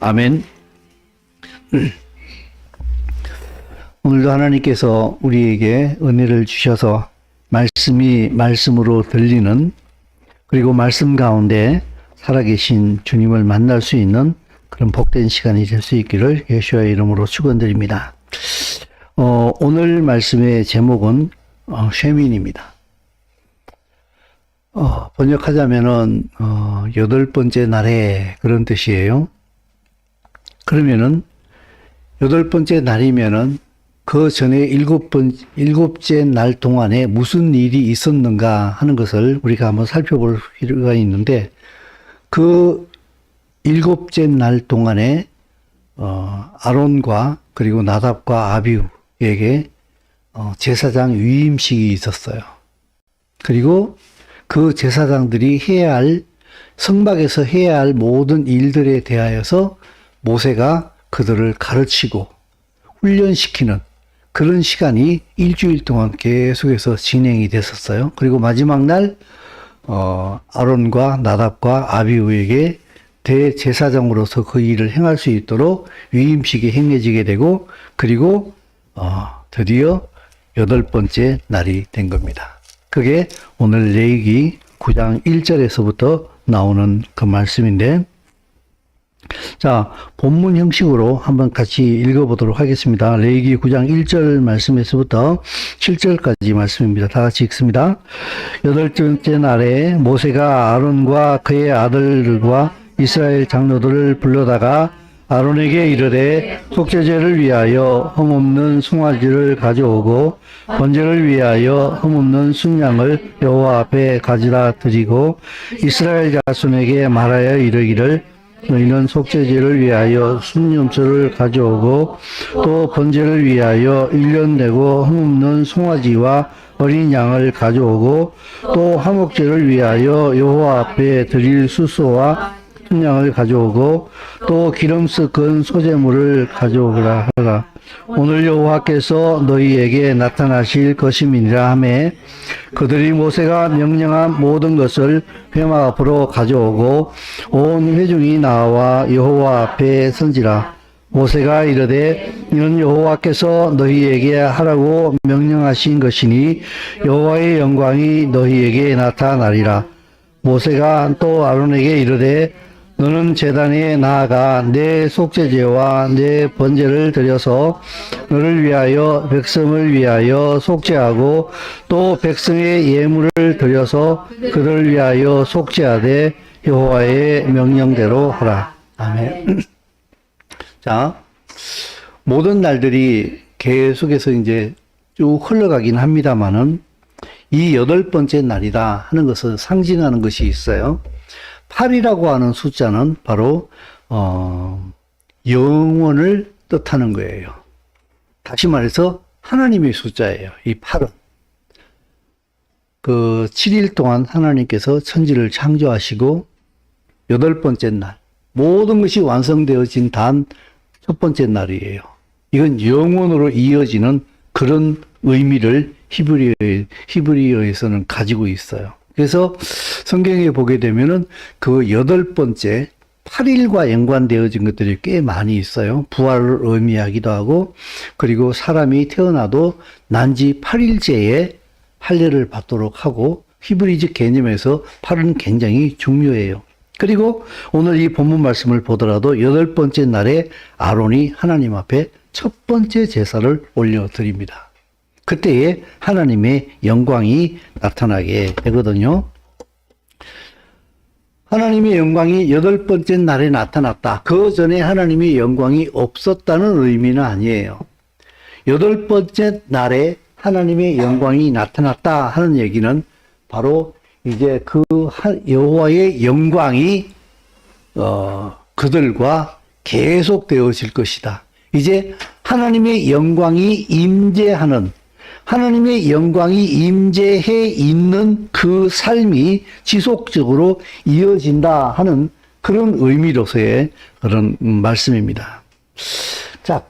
아멘. 오늘도 하나님께서 우리에게 은혜를 주셔서 말씀이 말씀으로 들리는, 그리고 말씀 가운데 살아계신 주님을 만날 수 있는 그런 복된 시간이 될 수 있기를 예수의 이름으로 축원드립니다. 오늘 말씀의 제목은 쉐민입니다. 번역하자면은 여덟 번째 날에, 그런 뜻이에요. 그러면은 여덟 번째 날이면은 그 전에 일곱째 날 동안에 무슨 일이 있었는가 하는 것을 우리가 한번 살펴볼 필요가 있는데, 그 일곱째 날 동안에 아론과 그리고 나답과 아비후에게 제사장 위임식이 있었어요. 그리고 그 제사장들이 해야 할, 성막에서 해야 할 모든 일들에 대하여서 모세가 그들을 가르치고 훈련시키는 그런 시간이 일주일 동안 계속해서 진행이 됐었어요. 그리고 마지막 날 아론과 나답과 아비후에게 대제사장으로서 그 일을 행할 수 있도록 위임식이 행해지게 되고, 그리고 드디어 여덟 번째 날이 된 겁니다. 그게 오늘 레위기 9장 1절에서부터 나오는 그 말씀인데, 자, 본문 형식으로 한번 같이 읽어보도록 하겠습니다. 레위기 9장 1절 말씀에서부터 7절까지 말씀입니다. 다 같이 읽습니다. 여덟 번째 날에 모세가 아론과 그의 아들들과 이스라엘 장로들을 불러다가 아론에게 이르되, 속죄제를 위하여 흠없는 송아지를 가져오고 번제를 위하여 흠없는 순양을 여호와 앞에 가지라 드리고, 이스라엘 자손에게 말하여 이르기를, 너희는 속죄제를 위하여 순염소를 가져오고 또 번제를 위하여 1년 내고 흠없는 송아지와 어린 양을 가져오고 또 화목제를 위하여 여호와 앞에 드릴 수소와 순양을 가져오고 또 기름 섞은 소제물을 가져오라 하라. 오늘 여호와께서 너희에게 나타나실 것임이니라 하매, 그들이 모세가 명령한 모든 것을 회막 앞으로 가져오고 온 회중이 나와 여호와 앞에 선지라. 모세가 이르되, 이는 여호와께서 너희에게 하라고 명령하신 것이니 여호와의 영광이 너희에게 나타나리라. 모세가 또 아론에게 이르되, 너는 제단에 나아가 내 속죄제와 내 번제를 드려서 너를 위하여 백성을 위하여 속죄하고 또 백성의 예물을 드려서 그들을 위하여 속죄하되 여호와의 명령대로 하라. 아멘. 자, 모든 날들이 계속해서 이제 쭉 흘러가긴 합니다만은 이 여덟 번째 날이다 하는 것을 상징하는 것이 있어요. 8이라고 하는 숫자는 바로 영원을 뜻하는 거예요. 다시 말해서 하나님의 숫자예요. 이 8은. 그 7일 동안 하나님께서 천지를 창조하시고 여덟 번째 날, 모든 것이 완성되어진 단 첫 번째 날이에요. 이건 영원으로 이어지는 그런 의미를 히브리어에서는 가지고 있어요. 그래서 성경에 보게 되면은 그 여덟 번째 8일과 연관되어진 것들이 꽤 많이 있어요. 부활을 의미하기도 하고, 그리고 사람이 태어나도 난지 8일째에 할례를 받도록 하고, 히브리적 개념에서 8은 굉장히 중요해요. 그리고 오늘 이 본문 말씀을 보더라도 여덟 번째 날에 아론이 하나님 앞에 첫 번째 제사를 올려드립니다. 그때에 하나님의 영광이 나타나게 되거든요. 하나님의 영광이 여덟 번째 날에 나타났다. 그 전에 하나님의 영광이 없었다는 의미는 아니에요. 여덟 번째 날에 하나님의 영광이 나타났다 하는 얘기는 바로 이제 그 여호와의 영광이 그들과 계속되어질 것이다. 이제 하나님의 영광이 임재하는, 하나님의 영광이 임재해 있는 그 삶이 지속적으로 이어진다 하는 그런 의미로서의 그런 말씀입니다. 자,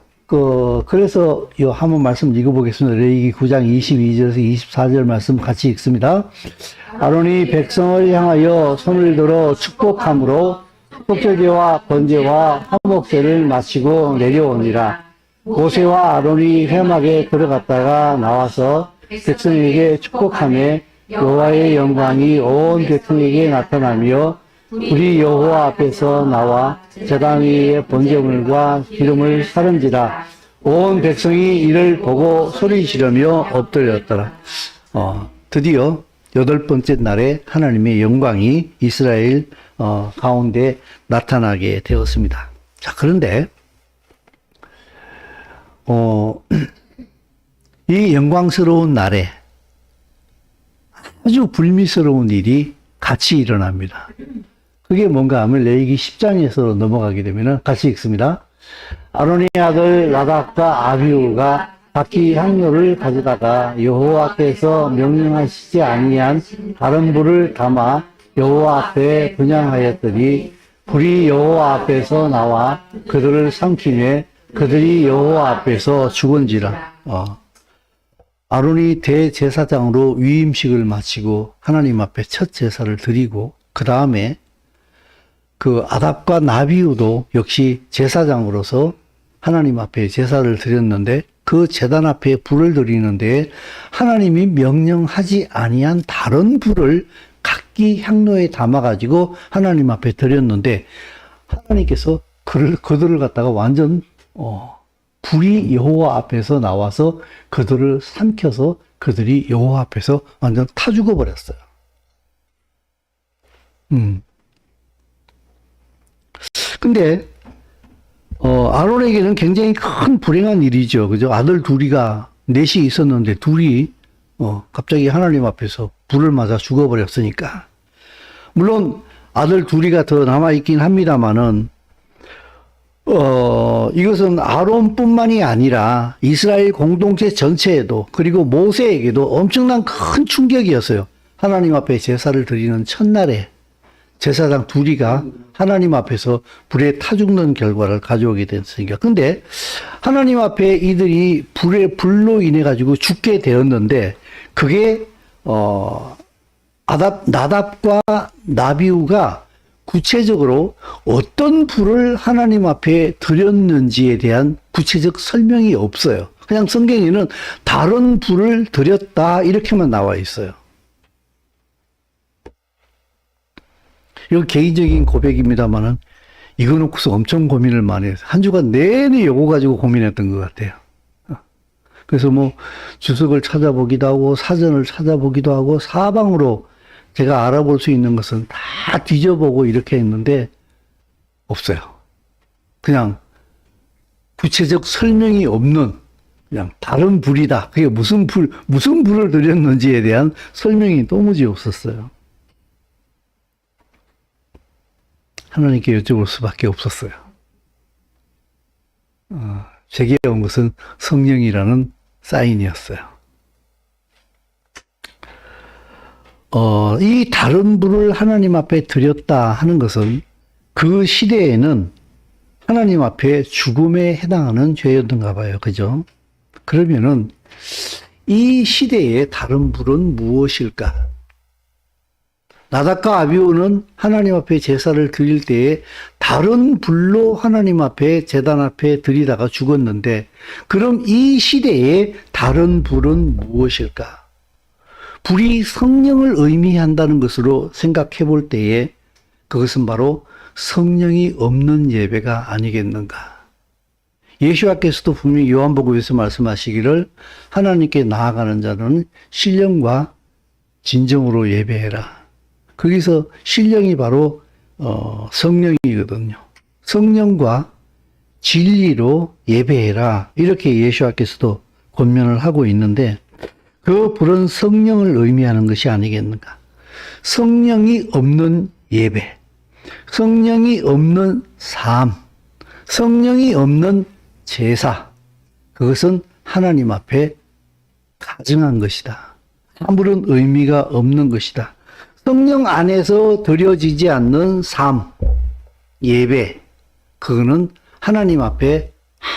그래서 요 한번 말씀 읽어보겠습니다. 레위기 9장 22절에서 24절 말씀 같이 읽습니다. 아론이 백성을 향하여 손을 들어 축복함으로 속죄제와 번제와 화목제를 마치고 내려오니라. 모세와 아론이 회막에 들어갔다가 나와서 백성에게 축복하며 여호와의 영광이 온 백성에게 나타나며 불이 여호와 앞에서 나와 제단 위에 번제물과 기름을 사른지라. 온 백성이 이를 보고 소리 지르며 엎드렸더라. 드디어 8번째 날에 하나님의 영광이 이스라엘 가운데 나타나게 되었습니다. 자, 그런데 이 영광스러운 날에 아주 불미스러운 일이 같이 일어납니다. 그게 뭔가 하면 레위기 10장에서 넘어가게 되면 같이 읽습니다. 아론의 아들 나답과 아비후가 각기 향료를 가져다가 여호와께서 명령하시지 아니한 다른 불을 담아 여호와 앞에 분향하였더니 불이 여호와 앞에서 나와 그들을 삼키매 그들이 여호와 앞에서 죽은지라. 아론이 대제사장으로 위임식을 마치고 하나님 앞에 첫 제사를 드리고 그 다음에 그 아답과 나비우도 역시 제사장으로서 하나님 앞에 제사를 드렸는데 그 제단 앞에 불을 드리는데 하나님이 명령하지 아니한 다른 불을 각기 향로에 담아가지고 하나님 앞에 드렸는데 하나님께서 그들을 갖다가 완전 불이 여호와 앞에서 나와서 그들을 삼켜서 그들이 여호와 앞에서 완전 타 죽어버렸어요. 근데 아론에게는 굉장히 큰 불행한 일이죠. 그죠? 아들 넷이 있었는데 둘이 갑자기 하나님 앞에서 불을 맞아 죽어버렸으니까. 물론 아들 둘이가 더 남아있긴 합니다만은 이것은 아론뿐만이 아니라 이스라엘 공동체 전체에도 그리고 모세에게도 엄청난 큰 충격이었어요. 하나님 앞에 제사를 드리는 첫날에 제사장 둘이가 하나님 앞에서 불에 타 죽는 결과를 가져오게 됐으니까. 근데 하나님 앞에 이들이 불로 인해 가지고 죽게 되었는데 그게 나답과 나비우가 구체적으로 어떤 불을 하나님 앞에 드렸는지에 대한 구체적 설명이 없어요. 그냥 성경에는 다른 불을 드렸다 이렇게만 나와 있어요. 이건 개인적인 고백입니다만은 이거 놓고서 엄청 고민을 많이 해서 한 주간 내내 이거 가지고 고민했던 것 같아요. 그래서 뭐 주석을 찾아보기도 하고 사전을 찾아보기도 하고 사방으로 제가 알아볼 수 있는 것은 다 뒤져보고 이렇게 했는데 없어요. 그냥 구체적 설명이 없는 그냥 다른 불이다. 그게 무슨 불을 드렸는지에 대한 설명이 도무지 없었어요. 하나님께 여쭤볼 수밖에 없었어요. 제게 온 것은 성령이라는 사인이었어요. 이 다른 불을 하나님 앞에 드렸다 하는 것은 그 시대에는 하나님 앞에 죽음에 해당하는 죄였던가 봐요. 그죠? 그러면은 이 시대의 다른 불은 무엇일까? 나답과 아비후는 하나님 앞에 제사를 드릴 때에 다른 불로 하나님 앞에 제단 앞에 드리다가 죽었는데 그럼 이 시대의 다른 불은 무엇일까? 불이 성령을 의미한다는 것으로 생각해 볼 때에 그것은 바로 성령이 없는 예배가 아니겠는가? 예수께서도 분명히 요한복음에서 말씀하시기를 하나님께 나아가는 자는 신령과 진정으로 예배해라. 거기서 신령이 바로 성령이거든요. 성령과 진리로 예배해라. 이렇게 예수께서도 권면을 하고 있는데 그 불은 성령을 의미하는 것이 아니겠는가. 성령이 없는 예배, 성령이 없는 삶, 성령이 없는 제사, 그것은 하나님 앞에 가증한 것이다. 아무런 의미가 없는 것이다. 성령 안에서 드려지지 않는 삶, 예배, 그거는 하나님 앞에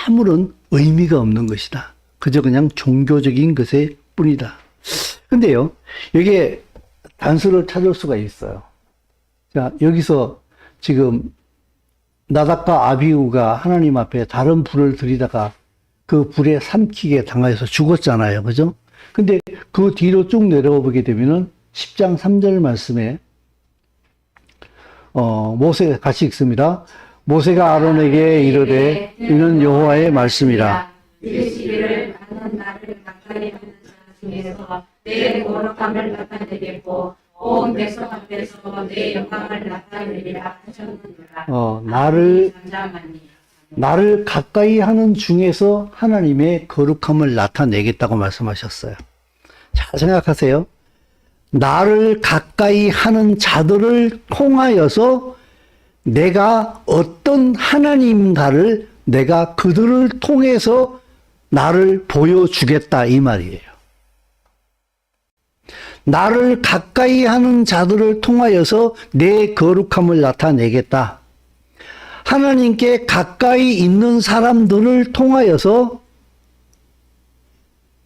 아무런 의미가 없는 것이다. 그저 그냥 종교적인 것에 뿐이다. 근데요, 여기에 단서를 찾을 수가 있어요. 자, 여기서 지금 나답과 아비후가 하나님 앞에 다른 불을 들이다가 그 불에 삼키게 당하여서 죽었잖아요. 그죠? 근데 그 뒤로 쭉 내려가 보게 되면은 10장 3절 말씀에 모세 같이 읽습니다. 모세가 아론에게 이르되 이는 여호와의 말씀이라. 이르시기를 나는 나를 가까이 하는 자 중에서 내 거룩함을 나타내겠고 온 백성 앞에서 내 영광을 나타내리라 하셨느니라. 나를 가까이 하는 중에서 하나님의 거룩함을 나타내겠다고 말씀하셨어요. 잘 생각하세요. 나를 가까이 하는 자들을 통하여서 내가 어떤 하나님인가를 내가 그들을 통해서 나를 보여주겠다 이 말이에요. 나를 가까이 하는 자들을 통하여서 내 거룩함을 나타내겠다. 하나님께 가까이 있는 사람들을 통하여서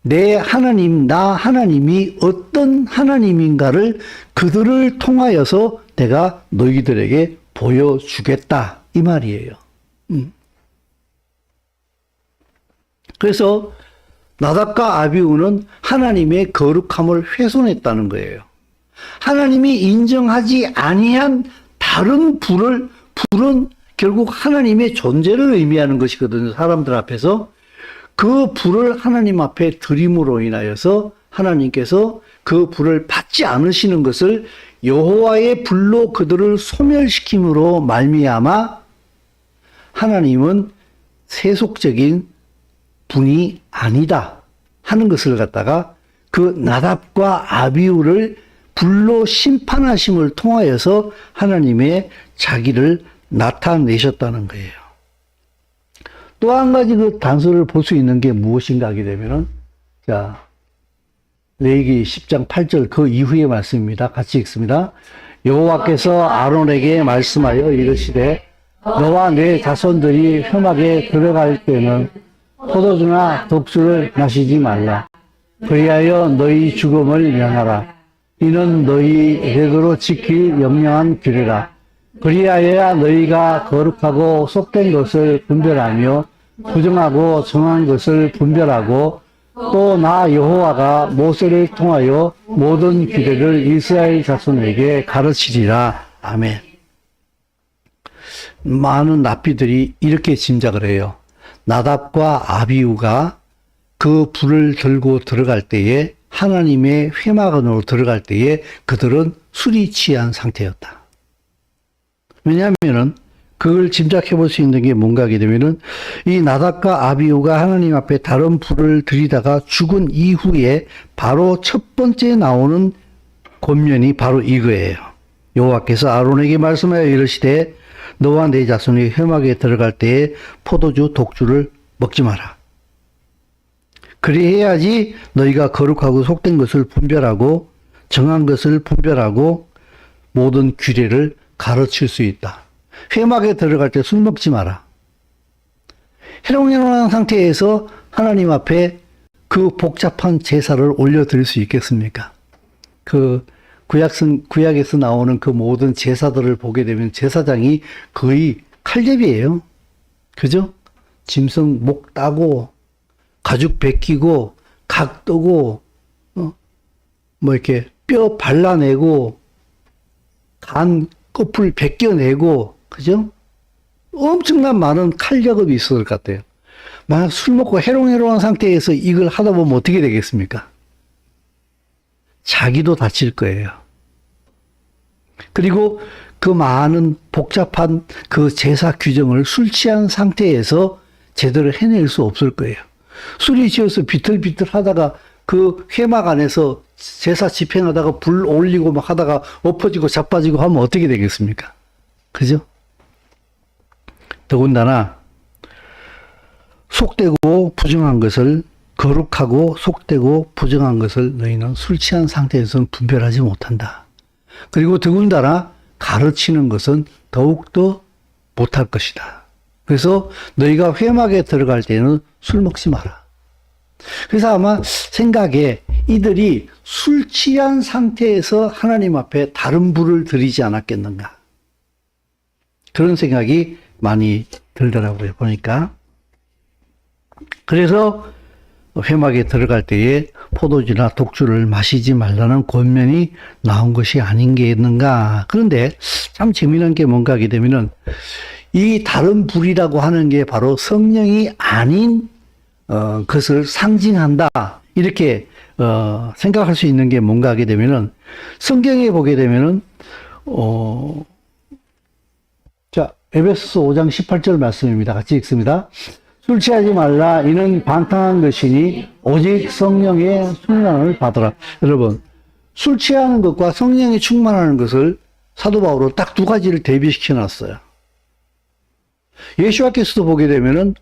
내 하나님, 나 하나님이 어떤 하나님인가를 그들을 통하여서 내가 너희들에게 보여주겠다 이 말이에요. 그래서 나답과 아비후는 하나님의 거룩함을 훼손했다는 거예요. 하나님이 인정하지 아니한 다른 불은 결국 하나님의 존재를 의미하는 것이거든요. 사람들 앞에서. 그 불을 하나님 앞에 드림으로 인하여서 하나님께서 그 불을 받지 않으시는 것을 여호와의 불로 그들을 소멸시킴으로 말미암아 하나님은 세속적인 분이 아니다 하는 것을 갖다가 그 나답과 아비후를 불로 심판하심을 통하여서 하나님의 자기를 나타내셨다는 거예요. 또 한 가지 그 단서를 볼 수 있는 게 무엇인가 하게 되면은, 자, 레위기 10장 8절 그 이후의 말씀입니다. 같이 읽습니다. 여호와께서 아론에게 말씀하여 이르시되 너와 내 자손들이 흠악에 들어갈 때는 포도주나 독주를 마시지 말라. 그리하여 너희 죽음을 면하라. 이는 너희 대대로 지킬 영영한 규례라. 그리하여야 너희가 거룩하고 속된 것을 분별하며 부정하고 정한 것을 분별하고 또 나 여호와가 모세를 통하여 모든 규례를 이스라엘 자손에게 가르치리라. 아멘. 많은 랍비들이 이렇게 짐작을 해요. 나답과 아비후가 그 불을 들고 들어갈 때에 하나님의 회막으로 들어갈 때에 그들은 술이 취한 상태였다. 왜냐하면은 그걸 짐작해 볼 수 있는 게 뭔가 하게 되면은 이 나답과 아비후가 하나님 앞에 다른 불을 들이다가 죽은 이후에 바로 첫 번째 나오는 권면이 바로 이거예요. 여호와께서 아론에게 말씀하여 이르시되 너와 내 자손이 회막에 들어갈 때에 포도주, 독주를 먹지 마라. 그리해야지 너희가 거룩하고 속된 것을 분별하고 정한 것을 분별하고 모든 규례를 가르칠 수 있다. 회막에 들어갈 때 술 먹지 마라. 해롱해롱한 상태에서 하나님 앞에 그 복잡한 제사를 올려드릴 수 있겠습니까? 그 구약에서 나오는 그 모든 제사들을 보게 되면 제사장이 거의 칼잡이에요. 그죠? 짐승 목 따고 가죽 벗기고 각 뜨고 뭐 이렇게 뼈 발라내고 간 껍을 벗겨내고 그죠? 엄청난 많은 칼 작업이 있을 것 같아요. 만약 술 먹고 해롱해롱한 상태에서 이걸 하다 보면 어떻게 되겠습니까? 자기도 다칠 거예요. 그리고 그 많은 복잡한 그 제사 규정을 술 취한 상태에서 제대로 해낼 수 없을 거예요. 술이 취해서 비틀비틀 하다가 그 회막 안에서 제사 집행하다가 불 올리고 막 하다가 엎어지고 자빠지고 하면 어떻게 되겠습니까? 그죠? 더군다나 속되고 부정한 것을 거룩하고 속되고 부정한 것을 너희는 술 취한 상태에서는 분별하지 못한다. 그리고 더군다나 가르치는 것은 더욱더 못할 것이다. 그래서 너희가 회막에 들어갈 때는 술 먹지 마라. 그래서 아마 생각에 이들이 술 취한 상태에서 하나님 앞에 다른 불을 들이지 않았겠는가. 그런 생각이 많이 들더라고요, 보니까. 그래서 회막에 들어갈 때에 포도주나 독주를 마시지 말라는 권면이 나온 것이 아닌 게 있는가. 그런데 참 재미난 게 뭔가 하게 되면은 이 다른 불이라고 하는 게 바로 성령이 아닌 것을 상징한다. 이렇게 생각할 수 있는 게 뭔가 하게 되면은 성경에 보게 되면은 자, 에베소서 5장 18절 말씀입니다. 같이 읽습니다. 술 취하지 말라. 이는 방탕한 것이니 오직 성령의 충만을 받으라. 여러분, 술 취하는 것과 성령이 충만하는 것을 사도 바울은 딱 두 가지를 대비시켜 놨어요. 예수와께서도 보게 되면은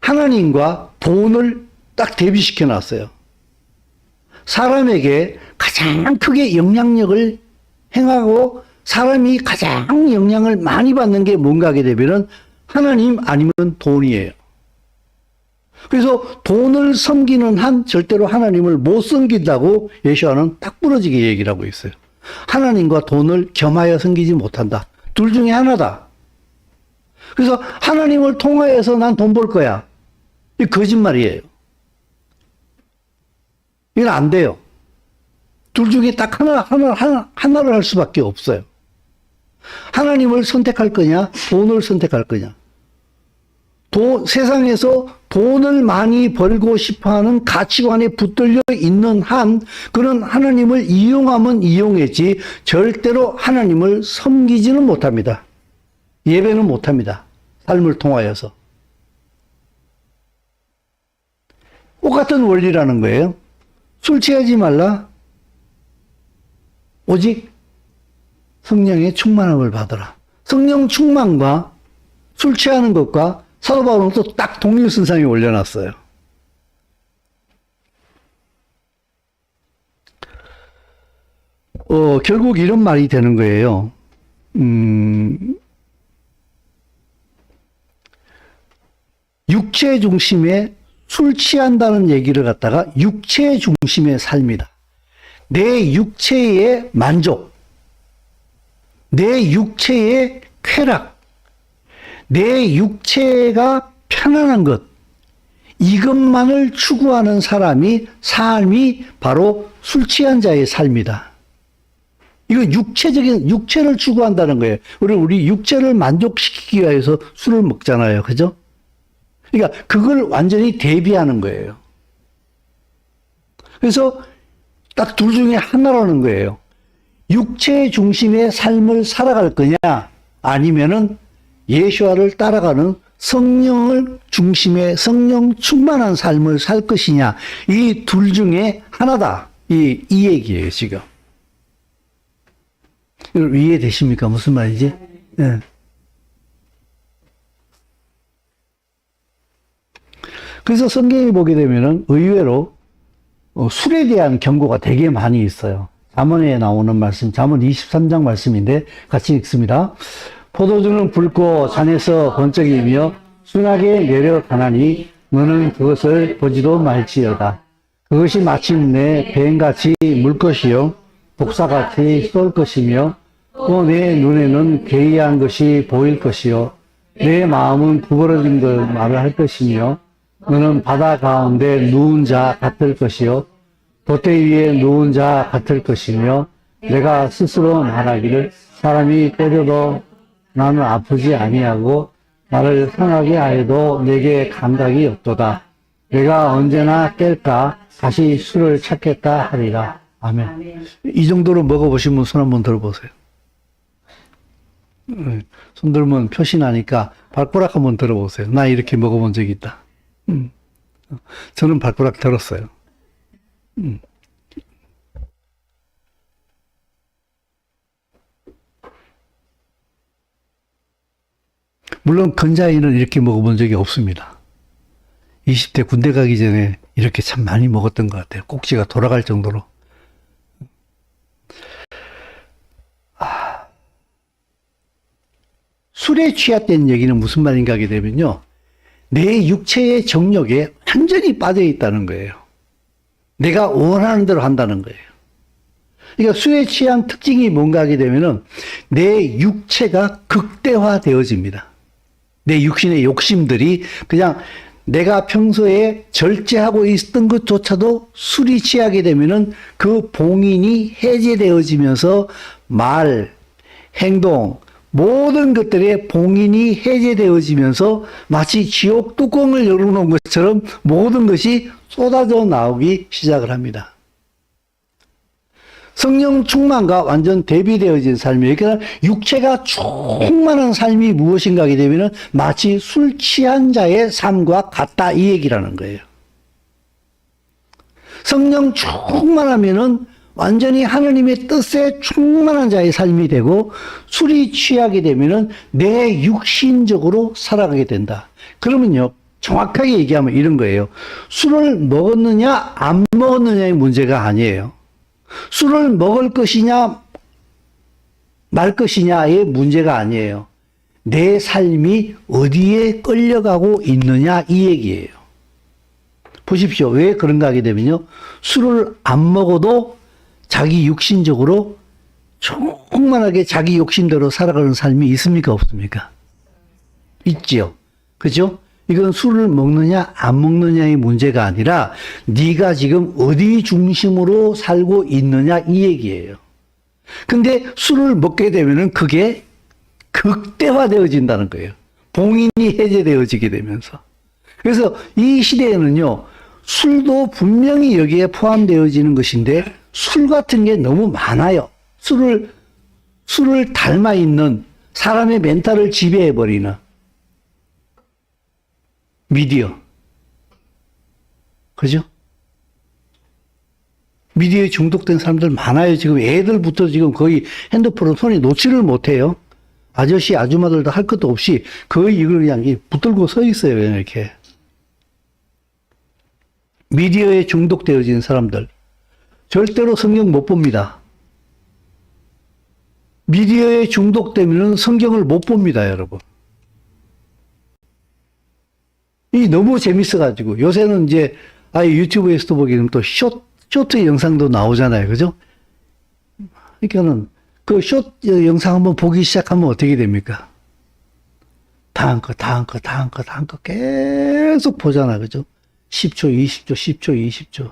하나님과 돈을 딱 대비시켜 놨어요. 사람에게 가장 크게 영향력을 행하고 사람이 가장 영향을 많이 받는 게 뭔가 하게 되면은 하나님 아니면 돈이에요. 그래서 돈을 섬기는 한 절대로 하나님을 못 섬긴다고 예수와는 딱 부러지게 얘기를 하고 있어요. 하나님과 돈을 겸하여 섬기지 못한다. 둘 중에 하나다. 그래서 하나님을 통하여서 난 돈 벌 거야. 이 거짓말이에요. 이건 안 돼요. 둘 중에 딱 하나를 할 수밖에 없어요. 하나님을 선택할 거냐, 돈을 선택할 거냐. 세상에서 돈을 많이 벌고 싶어 하는 가치관에 붙들려 있는 한, 그는 하나님을 이용하면 이용했지, 절대로 하나님을 섬기지는 못합니다. 예배는 못합니다. 삶을 통하여서. 똑같은 원리라는 거예요. 술 취하지 말라. 오직 성령의 충만함을 받으라. 성령 충만과 술 취하는 것과 사도 바울은 또 딱 동일선상에 올려놨어요. 결국 이런 말이 되는 거예요. 육체 중심의 술 취한다는 얘기를 갖다가 육체 중심의 삶이다. 내 육체의 만족, 내 육체의 쾌락, 내 육체가 편안한 것, 이것만을 추구하는 삶이 바로 술 취한 자의 삶이다. 이거 육체를 추구한다는 거예요. 우리 육체를 만족시키기 위해서 술을 먹잖아요. 그죠? 그러니까 그걸 완전히 대비하는 거예요. 그래서 딱 둘 중에 하나라는 거예요. 육체 중심의 삶을 살아갈 거냐, 아니면은 예수와를 따라가는 성령을 중심의 성령 충만한 삶을 살 것이냐, 이 둘 중에 하나다. 이 얘기예요, 지금. 이해되십니까? 무슨 말이지? 네. 그래서 성경에 보게 되면은 의외로 술에 대한 경고가 되게 많이 있어요. 잠언에 나오는 말씀, 잠언 23장 말씀인데 같이 읽습니다. 포도주는 붉고 잔에서 번쩍이며 순하게 내려가나니 너는 그것을 보지도 말지어다. 그것이 마침내 뱀같이 물 것이요 독사같이 쏠 것이며 또 내 눈에는 괴이한 것이 보일 것이요 내 마음은 구부러진 것 말을 할 것이며 너는 바다 가운데 누운 자 같을 것이요 돛대 위에 누운 자 같을 것이며 내가 스스로 말하기를 사람이 때려도 나는 아프지 아니하고 나를 상하게 하여도 내게 감각이 없도다. 내가 언제나 깰까 다시 술을 찾겠다 하리라. 아멘. 이 정도로 먹어보신 분 손 한번 들어보세요. 손 들면 표시나니까 발가락 한번 들어보세요. 나 이렇게 먹어본 적이 있다. 저는 발가락 들었어요. 물론 근자인은 이렇게 먹어본 적이 없습니다. 20대 군대 가기 전에 이렇게 참 많이 먹었던 것 같아요. 꼭지가 돌아갈 정도로. 술에 취했다는 얘기는 무슨 말인가 하게 되면요. 내 육체의 정욕에 완전히 빠져 있다는 거예요. 내가 원하는 대로 한다는 거예요. 그러니까 술에 취한 특징이 뭔가 하게 되면은 내 육체가 극대화되어집니다. 내 육신의 욕심들이 그냥 내가 평소에 절제하고 있었던 것조차도 술이 취하게 되면은 그 봉인이 해제되어지면서 말, 행동, 모든 것들의 봉인이 해제되어지면서 마치 지옥 뚜껑을 열어놓은 것처럼 모든 것이 쏟아져 나오기 시작을 합니다. 성령 충만과 완전 대비되어진 삶이에요. 그러니까 육체가 충만한 삶이 무엇인가 하게 되면 마치 술 취한 자의 삶과 같다 이 얘기라는 거예요. 성령 충만하면은 완전히 하느님의 뜻에 충만한 자의 삶이 되고 술이 취하게 되면은 내 육신적으로 살아가게 된다. 그러면요, 정확하게 얘기하면 이런 거예요. 술을 먹었느냐 안 먹었느냐의 문제가 아니에요. 술을 먹을 것이냐 말 것이냐의 문제가 아니에요. 내 삶이 어디에 끌려가고 있느냐 이 얘기예요. 보십시오. 왜 그런가 하게 되면요, 술을 안 먹어도 자기 육신적으로 충만하게 자기 욕심대로 살아가는 삶이 있습니까 없습니까? 있지요. 그죠? 이건 술을 먹느냐 안 먹느냐의 문제가 아니라 네가 지금 어디 중심으로 살고 있느냐 이 얘기예요. 근데 술을 먹게 되면은 그게 극대화되어진다는 거예요. 봉인이 해제되어지게 되면서. 그래서 이 시대에는요, 술도 분명히 여기에 포함되어지는 것인데 술 같은 게 너무 많아요. 술을 닮아 있는, 사람의 멘탈을 지배해버리는 미디어. 그죠? 미디어에 중독된 사람들 많아요. 지금 애들부터 지금 거의 핸드폰을 손에 놓지를 못해요. 아저씨, 아줌마들도 할 것도 없이 거의 이걸 그냥 붙들고 서 있어요. 그냥 이렇게. 미디어에 중독되어진 사람들. 절대로 성경 못 봅니다. 미디어에 중독되면 성경을 못 봅니다, 여러분. 이 너무 재밌어가지고 요새는 이제 아예 유튜브에서도 보게 되면 또 쇼트 영상도 나오잖아요, 그죠? 그러니까는 그 쇼트 영상 한번 보기 시작하면 어떻게 됩니까? 다음 거 계속 보잖아, 그죠? 10초, 20초, 10초, 20초.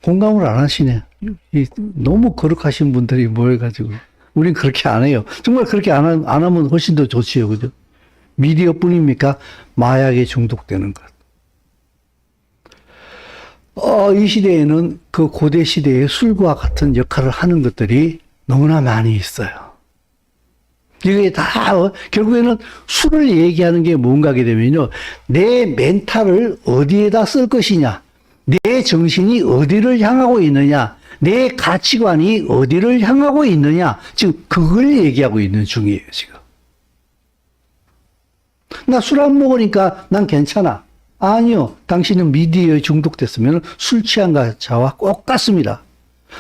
공감을 안 하시네. 너무 거룩하신 분들이 모여가지고 우린 그렇게 안 해요. 정말 그렇게 안 하면 훨씬 더 좋지요, 그죠? 미디어 뿐입니까? 마약에 중독되는 것. 이 시대에는 그 고대 시대의 술과 같은 역할을 하는 것들이 너무나 많이 있어요. 이게 다, 결국에는 술을 얘기하는 게 뭔가 하게 되면요, 내 멘탈을 어디에다 쓸 것이냐, 내 정신이 어디를 향하고 있느냐, 내 가치관이 어디를 향하고 있느냐, 지금 그걸 얘기하고 있는 중이에요, 지금. 나 술 안 먹으니까 난 괜찮아. 아니요. 당신은 미디어에 중독됐으면 술 취한 자와 똑같습니다.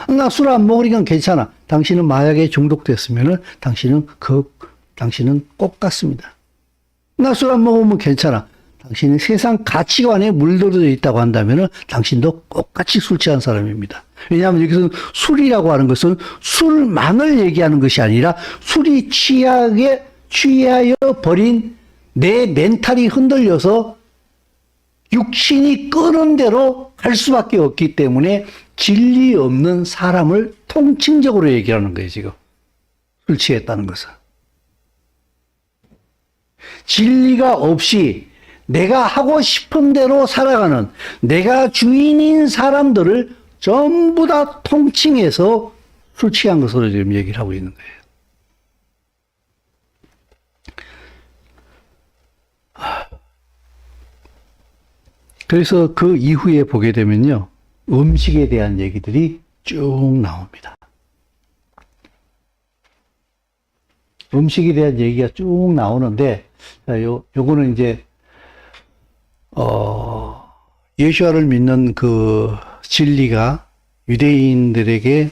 나 술 안 먹으니까 괜찮아. 당신은 마약에 중독됐으면 당신은 똑같습니다. 나 술 안 먹으면 괜찮아. 당신은 세상 가치관에 물들어져 있다고 한다면 당신도 똑같이 술 취한 사람입니다. 왜냐하면 여기서는 술이라고 하는 것은 술만을 얘기하는 것이 아니라 술이 취하여 버린 내 멘탈이 흔들려서 육신이 끄는 대로 갈 수밖에 없기 때문에 진리 없는 사람을 통칭적으로 얘기하는 거예요, 지금. 술 취했다는 것은. 진리가 없이 내가 하고 싶은 대로 살아가는, 내가 주인인 사람들을 전부 다 통칭해서 술 취한 것으로 지금 얘기를 하고 있는 거예요. 그래서 그 이후에 보게 되면요, 음식에 대한 얘기들이 쭉 나옵니다. 음식에 대한 얘기가 쭉 나오는데, 요거는 이제, 예수와를 믿는 그 진리가 유대인들에게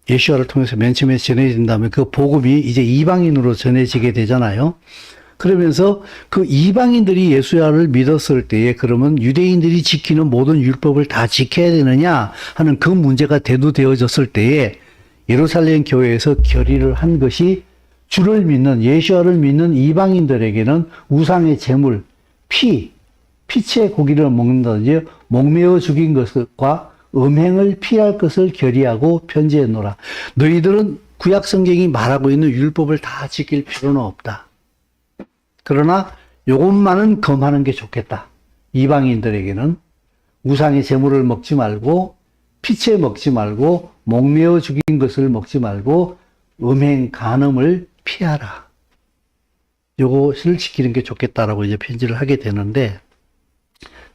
예수와를 통해서 맨 처음에 전해진 다음에 그 복음이 이제 이방인으로 전해지게 되잖아요. 그러면서 그 이방인들이 예수야를 믿었을 때에 그러면 유대인들이 지키는 모든 율법을 다 지켜야 되느냐 하는 그 문제가 대두되어졌을 때에 예루살렘 교회에서 결의를 한 것이 주를 믿는 예수야를 믿는 이방인들에게는 우상의 제물, 피치의 고기를 먹는다든지 목매어 죽인 것과 음행을 피할 것을 결의하고 편지했노라. 너희들은 구약 성경이 말하고 있는 율법을 다 지킬 필요는 없다. 그러나 요것만은 검하는 게 좋겠다. 이방인들에게는 우상의 제물을 먹지 말고 피채 먹지 말고 목매어 죽인 것을 먹지 말고 음행 간음을 피하라. 요것을 지키는 게 좋겠다라고 이제 편지를 하게 되는데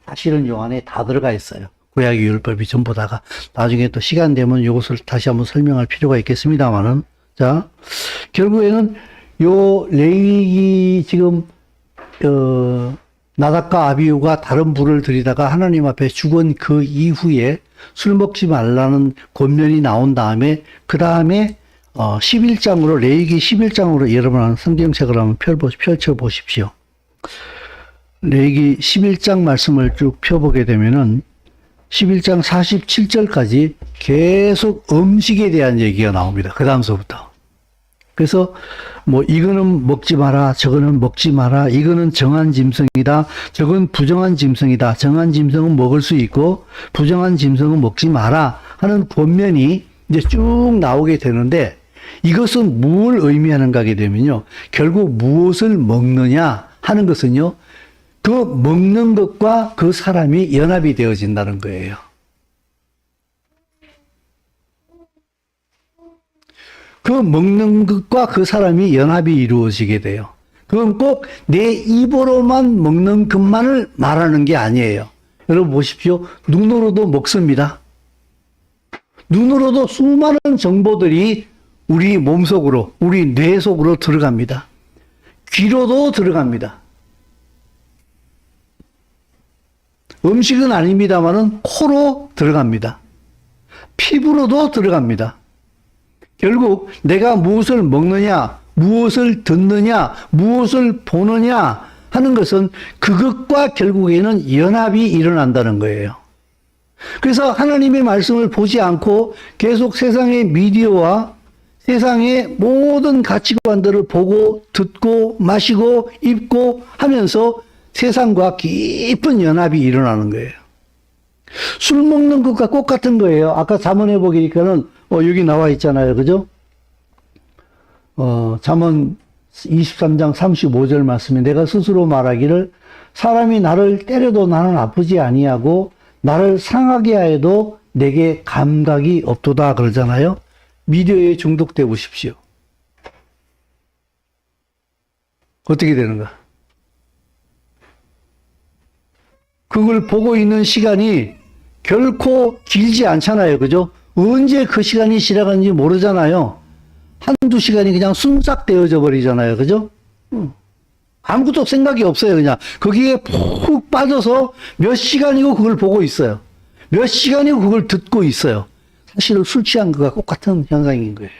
사실은 요 안에 다 들어가 있어요. 구약의 율법이 전부 다가. 나중에 또 시간 되면 요것을 다시 한번 설명할 필요가 있겠습니다만은. 자, 결국에는 요 레위기 지금, 나답과 아비후가 다른 불을 들이다가 하나님 앞에 죽은 그 이후에 술 먹지 말라는 권면이 나온 다음에, 그 다음에, 11장으로, 레위기 11장으로 여러분 성경책을 한번 펼쳐 보십시오. 레위기 11장 말씀을 쭉 펴보게 되면은 11장 47절까지 계속 음식에 대한 얘기가 나옵니다. 그 다음서부터. 그래서 뭐 이거는 먹지 마라, 저거는 먹지 마라, 이거는 정한 짐승이다, 저건 부정한 짐승이다, 정한 짐승은 먹을 수 있고 부정한 짐승은 먹지 마라 하는 권면이 이제 쭉 나오게 되는데 이것은 뭘 의미하는가 하게 되면요. 결국 무엇을 먹느냐 하는 것은요. 그 먹는 것과 그 사람이 연합이 되어진다는 거예요. 그 먹는 것과 그 사람이 연합이 이루어지게 돼요. 그건 꼭 내 입으로만 먹는 것만을 말하는 게 아니에요. 여러분 보십시오. 눈으로도 먹습니다. 눈으로도 수많은 정보들이 우리 몸속으로, 우리 뇌 속으로 들어갑니다. 귀로도 들어갑니다. 음식은 아닙니다만은 코로 들어갑니다. 피부로도 들어갑니다. 결국 내가 무엇을 먹느냐, 무엇을 듣느냐, 무엇을 보느냐 하는 것은 그것과 결국에는 연합이 일어난다는 거예요. 그래서 하나님의 말씀을 보지 않고 계속 세상의 미디어와 세상의 모든 가치관들을 보고 듣고 마시고 입고 하면서 세상과 깊은 연합이 일어나는 거예요. 술 먹는 것과 똑같은 거예요. 아까 잠언에 보니까는 여기 나와 있잖아요. 그죠? 잠언 23장 35절 말씀에 내가 스스로 말하기를 사람이 나를 때려도 나는 아프지 아니하고 나를 상하게 하여도 내게 감각이 없도다 그러잖아요. 미디어에 중독돼 보십시오. 어떻게 되는가? 그걸 보고 있는 시간이 결코 길지 않잖아요. 그죠? 언제 그 시간이 지나가는지 모르잖아요. 한두 시간이 그냥 순삭 되어져 버리잖아요. 그죠? 아무것도 생각이 없어요. 그냥 거기에 푹 빠져서 몇 시간이고 그걸 보고 있어요. 몇 시간이고 그걸 듣고 있어요. 사실은 술 취한 것과 똑같은 현상인 거예요.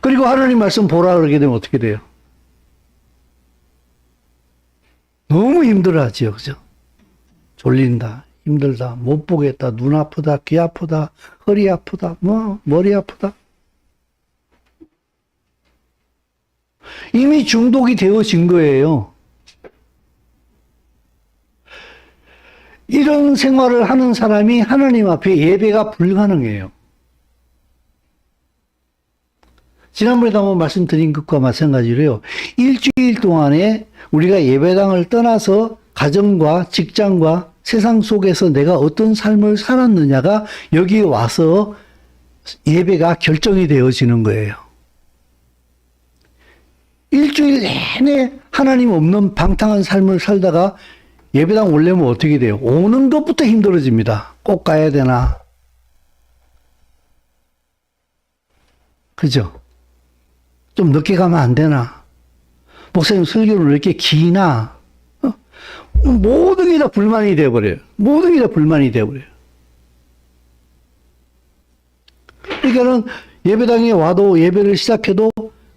그리고 하나님 말씀 보라 그러게 되면 어떻게 돼요? 너무 힘들어하지요. 그죠? 졸린다, 힘들다, 못 보겠다, 눈 아프다, 귀 아프다, 허리 아프다, 머리 아프다. 이미 중독이 되어진 거예요. 이런 생활을 하는 사람이 하나님 앞에 예배가 불가능해요. 지난번에도 한번 말씀드린 것과 마찬가지로요. 일주일 동안에 우리가 예배당을 떠나서 가정과 직장과 세상 속에서 내가 어떤 삶을 살았느냐가 여기 와서 예배가 결정이 되어지는 거예요. 일주일 내내 하나님 없는 방탕한 삶을 살다가 예배당 오려면 어떻게 돼요? 오는 것부터 힘들어집니다. 꼭 가야 되나? 그죠? 좀 늦게 가면 안 되나? 목사님 설교는 왜 이렇게 기나? 모든 게 다 불만이 되어버려요. 모든 게 다 불만이 되어버려요. 그러니까는 예배당에 와도 예배를 시작해도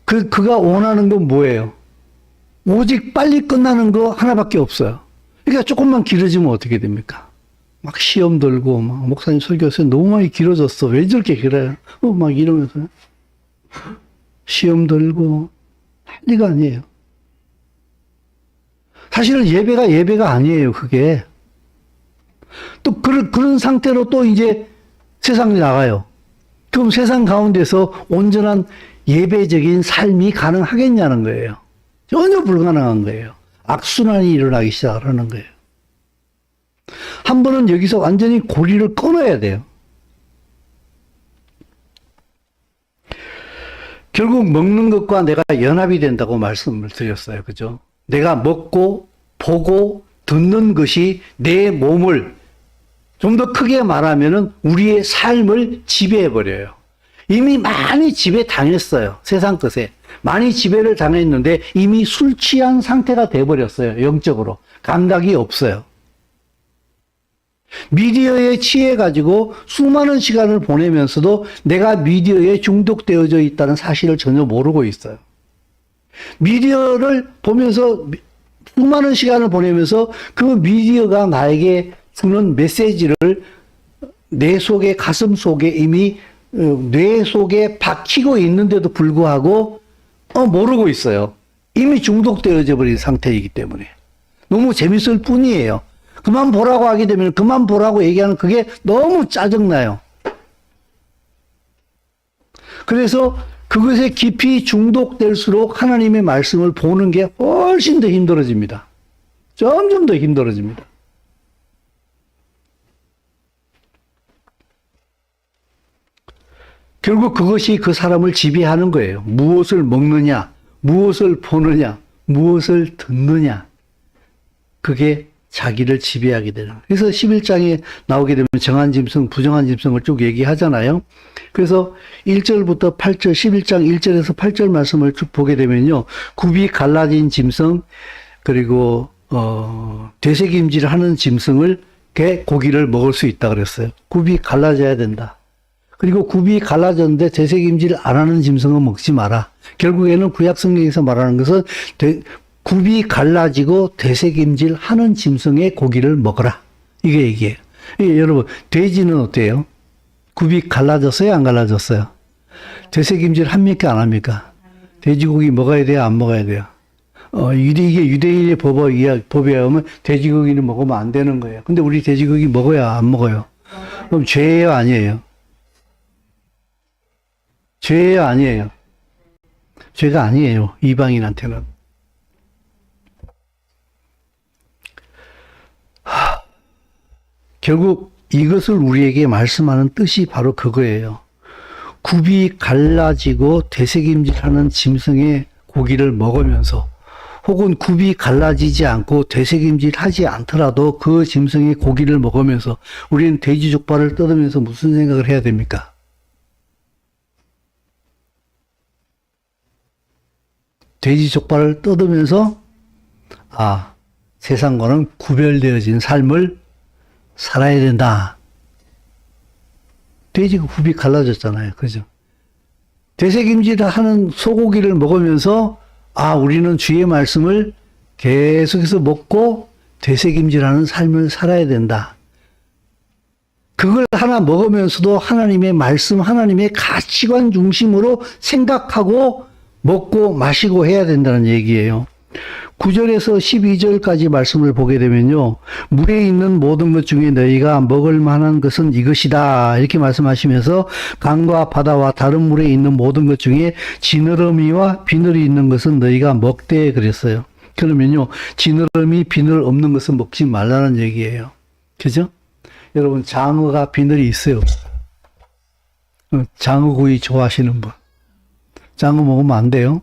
그가 원하는 건 뭐예요? 오직 빨리 끝나는 거 하나밖에 없어요. 그러니까 조금만 길어지면 어떻게 됩니까? 막 시험 들고, 막 목사님 설교했어요. 너무 많이 길어졌어. 왜 저렇게 길어요? 막 이러면서. 시험 들고, 할 리가 아니에요. 사실은 예배가 아니에요, 그게. 또 그런 상태로 또 이제 세상에 나가요. 그럼 세상 가운데서 온전한 예배적인 삶이 가능하겠냐는 거예요. 전혀 불가능한 거예요. 악순환이 일어나기 시작하는 거예요. 한 번은 여기서 완전히 고리를 끊어야 돼요. 결국 먹는 것과 내가 연합이 된다고 말씀을 드렸어요. 그죠? 내가 먹고 보고 듣는 것이 내 몸을 좀 더 크게 말하면은 우리의 삶을 지배해버려요. 이미 많이 지배당했어요. 세상 것에. 많이 지배를 당했는데 이미 술 취한 상태가 돼버렸어요. 영적으로. 감각이 없어요. 미디어에 취해가지고 수많은 시간을 보내면서도 내가 미디어에 중독되어져 있다는 사실을 전혀 모르고 있어요. 미디어를 보면서 수많은 시간을 보내면서 그 미디어가 나에게 주는 메시지를 내 속에, 가슴 속에 이미 뇌 속에 박히고 있는데도 불구하고 모르고 있어요. 이미 중독되어져 버린 상태이기 때문에. 너무 재밌을 뿐이에요. 그만 보라고 하게 되면 그만 보라고 얘기하는 그게 너무 짜증나요. 그래서 그것에 깊이 중독될수록 하나님의 말씀을 보는 게 훨씬 더 힘들어집니다. 점점 더 힘들어집니다. 결국 그것이 그 사람을 지배하는 거예요. 무엇을 먹느냐, 무엇을 보느냐, 무엇을 듣느냐. 그게 자기를 지배하게 되는 거예요. 그래서 11장에 나오게 되면 정한 짐승, 부정한 짐승을 쭉 얘기하잖아요. 그래서 1절부터 8절, 11장 1절에서 8절 말씀을 쭉 보게 되면요. 굽이 갈라진 짐승, 그리고 되새김질 하는 짐승을 고기를 먹을 수 있다 그랬어요. 굽이 갈라져야 된다. 그리고 굽이 갈라졌는데 되새김질 안 하는 짐승은 먹지 마라. 결국에는 구약 성경에서 말하는 것은 굽이 갈라지고 되새김질 하는 짐승의 고기를 먹어라. 이게 얘기예요. 여러분, 돼지는 어때요? 굽이 갈라졌어요? 안 갈라졌어요? 되새김질 합니까? 안 합니까? 돼지고기 먹어야 돼요? 안 먹어야 돼요? 이게 유대인의 법에 의하면 돼지고기는 먹으면 안 되는 거예요. 근데 우리 돼지고기 먹어야 안 먹어요? 그럼 죄예요? 아니에요? 죄예요? 아니에요? 죄가 아니에요. 이방인한테는. 결국 이것을 우리에게 말씀하는 뜻이 바로 그거예요. 굽이 갈라지고 되새김질하는 짐승의 고기를 먹으면서 혹은 굽이 갈라지지 않고 되새김질하지 않더라도 그 짐승의 고기를 먹으면서 우리는 돼지 족발을 뜯으면서 무슨 생각을 해야 됩니까? 돼지 족발을 뜯으면서 세상과는 구별되어진 삶을 살아야 된다. 돼지가 굽이 갈라졌잖아요. 그죠? 되새김질을 하는 소고기를 먹으면서 우리는 주의 말씀을 계속해서 먹고 되새김질하는 삶을 살아야 된다. 그걸 하나 먹으면서도 하나님의 말씀, 하나님의 가치관 중심으로 생각하고 먹고 마시고 해야 된다는 얘기예요. 9절에서 12절까지 말씀을 보게 되면요. 물에 있는 모든 것 중에 너희가 먹을 만한 것은 이것이다. 이렇게 말씀하시면서 강과 바다와 다른 물에 있는 모든 것 중에 지느러미와 비늘이 있는 것은 너희가 먹되 그랬어요. 그러면요. 지느러미, 비늘 없는 것은 먹지 말라는 얘기예요. 그죠? 여러분, 장어가 비늘이 있어요? 장어구이 좋아하시는 분. 장어 먹으면 안 돼요?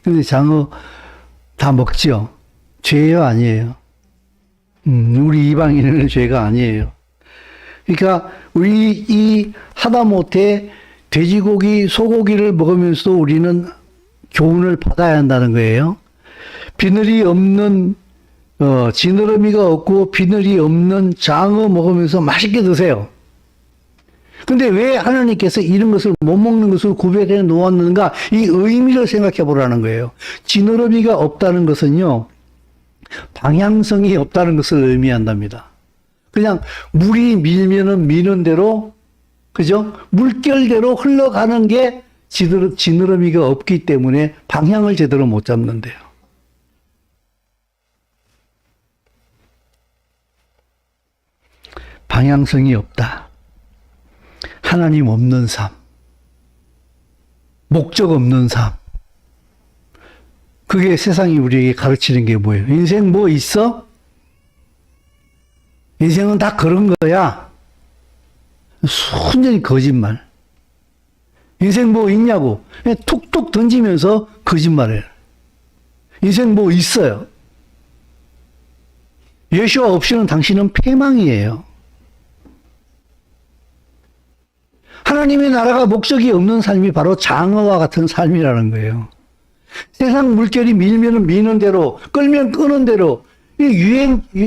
근데 장어 다 먹지요? 죄예요? 아니에요? 우리 이방인은 죄가 아니에요. 그러니까 우리 이 하다못해 돼지고기, 소고기를 먹으면서도 우리는 교훈을 받아야 한다는 거예요. 비늘이 없는 지느러미가 없고 비늘이 없는 장어 먹으면서 맛있게 드세요. 근데 왜 하나님께서 이런 것을 못 먹는 것을 구별해 놓았는가? 이 의미를 생각해 보라는 거예요. 지느러미가 없다는 것은요, 방향성이 없다는 것을 의미한답니다. 그냥 물이 밀면은 미는 대로, 그죠? 물결대로 흘러가는 게 지느러미가 없기 때문에 방향을 제대로 못 잡는데요. 방향성이 없다. 하나님 없는 삶. 목적 없는 삶. 그게 세상이 우리에게 가르치는 게 뭐예요? 인생 뭐 있어? 인생은 다 그런 거야. 순전히 거짓말. 인생 뭐 있냐고. 그냥 툭툭 던지면서 거짓말해요. 인생 뭐 있어요? 예수와 없이는 당신은 패망이에요. 하나님의 나라가 목적이 없는 삶이 바로 장어와 같은 삶이라는 거예요. 세상 물결이 밀면은 미는 대로, 끌면 끄는 대로.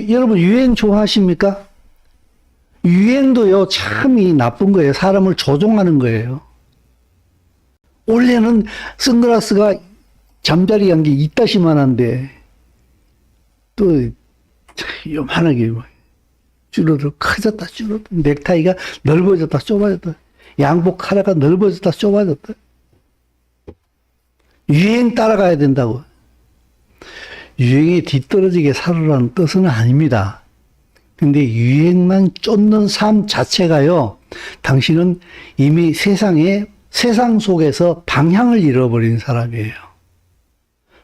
여러분 유행 좋아하십니까? 유행도요, 참이 나쁜 거예요. 사람을 조종하는 거예요. 원래는 선글라스가 잠자리 한 게 이따시만한데, 또, 요만하게 줄어들어, 커졌다, 줄어들어. 넥타이가 넓어졌다, 좁아졌다. 양복 하나가 넓어졌다, 좁아졌다. 유행 따라가야 된다고. 유행에 뒤떨어지게 살으라는 뜻은 아닙니다. 근데 유행만 쫓는 삶 자체가요, 당신은 이미 세상 속에서 방향을 잃어버린 사람이에요.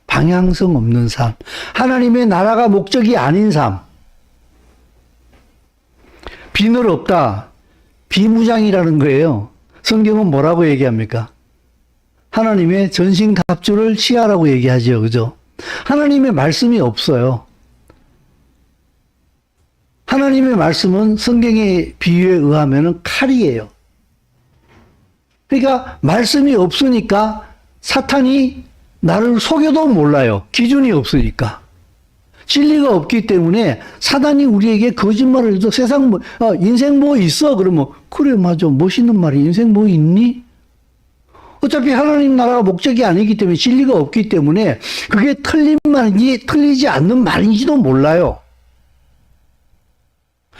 방향성 없는 삶. 하나님의 나라가 목적이 아닌 삶. 비늘 없다. 비무장이라는 거예요. 성경은 뭐라고 얘기합니까? 하나님의 전신갑주를 취하라고 얘기하죠. 그죠? 하나님의 말씀이 없어요. 하나님의 말씀은 성경의 비유에 의하면 칼이에요. 그러니까 말씀이 없으니까 사탄이 나를 속여도 몰라요. 기준이 없으니까. 진리가 없기 때문에 사단이 우리에게 거짓말을 해서 세상 인생 뭐 있어? 그러면 그래 맞아. 멋있는 말이 인생 뭐 있니? 어차피 하나님 나라가 목적이 아니기 때문에 진리가 없기 때문에 그게 틀린 말인지 틀리지 않는 말인지도 몰라요.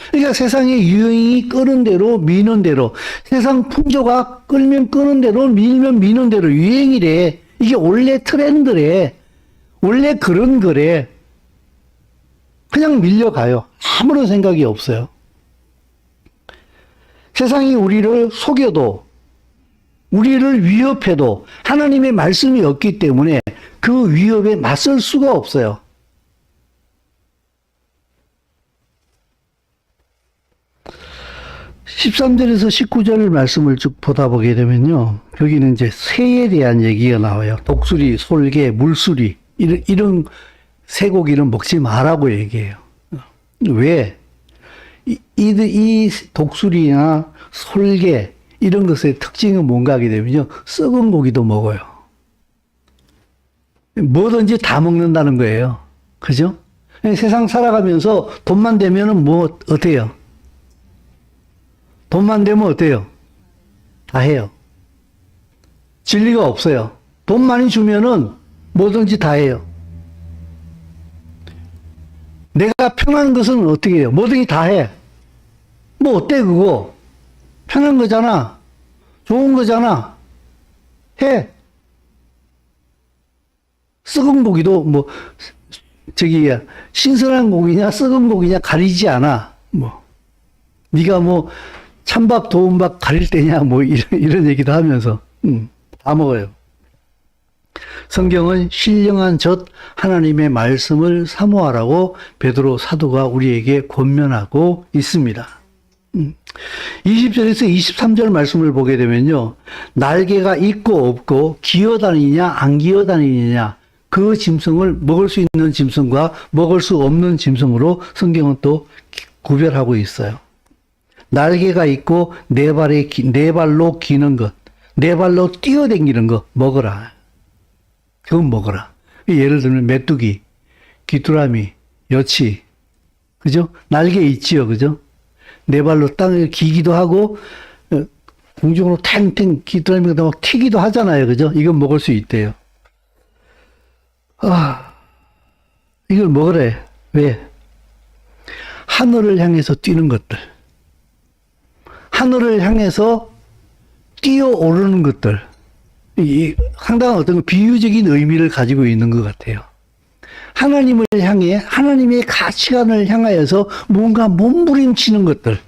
그러니까 세상의 유행이 끄는 대로 미는 대로, 세상 풍조가 끌면 끄는 대로 밀면 미는 대로 유행이래. 이게 원래 트렌드래. 원래 그런 거래. 그냥 밀려가요. 아무런 생각이 없어요. 세상이 우리를 속여도, 우리를 위협해도 하나님의 말씀이 없기 때문에 그 위협에 맞설 수가 없어요. (13절에서) (19절) 말씀을 쭉 보다 보게 되면요, 여기는 이제 새에 대한 얘기가 나와요. 독수리, 솔개, 물수리 이런 쇠고기는 먹지 말라고 얘기해요. 왜? 이 독수리나 솔개 이런 것의 특징은 뭔가 하게 되면요, 썩은 고기도 먹어요. 뭐든지 다 먹는다는 거예요. 그죠? 세상 살아가면서 돈만 되면은 뭐 어때요? 돈만 되면 어때요? 다 해요. 진리가 없어요. 돈 많이 주면은 뭐든지 다 해요. 내가 편한 것은 어떻게 해요? 뭐든지 다 해. 뭐 어때 그거? 편한 거잖아. 좋은 거잖아. 해. 썩은 고기도 뭐 신선한 고기냐 썩은 고기냐 가리지 않아. 뭐 네가 뭐 찬밥 도운밥 가릴 때냐 뭐 이런 얘기도 하면서 다 먹어요. 성경은 신령한 젖 하나님의 말씀을 사모하라고 베드로 사도가 우리에게 권면하고 있습니다. 20절에서 23절 말씀을 보게 되면요, 날개가 있고 없고 기어다니냐 안 기어다니느냐, 그 짐승을 먹을 수 있는 짐승과 먹을 수 없는 짐승으로 성경은 또 구별하고 있어요. 날개가 있고 네 발로 기는 것, 네 발로 뛰어다니는 거 먹어라. 그건 먹어라. 예를 들면 메뚜기, 귀뚜라미, 여치, 그죠? 날개 있지요, 그죠? 네 발로 땅을 기기도 하고 공중으로 탱탱 기도하면서 막 튀기도 하잖아요. 그죠? 이건 먹을 수 있대요. 이걸 먹으래. 왜? 하늘을 향해서 뛰는 것들. 하늘을 향해서 뛰어오르는 것들. 이 상당한 어떤 비유적인 의미를 가지고 있는 것 같아요. 하나님을 향해, 하나님의 가치관을 향하여서 뭔가 몸부림치는 것들.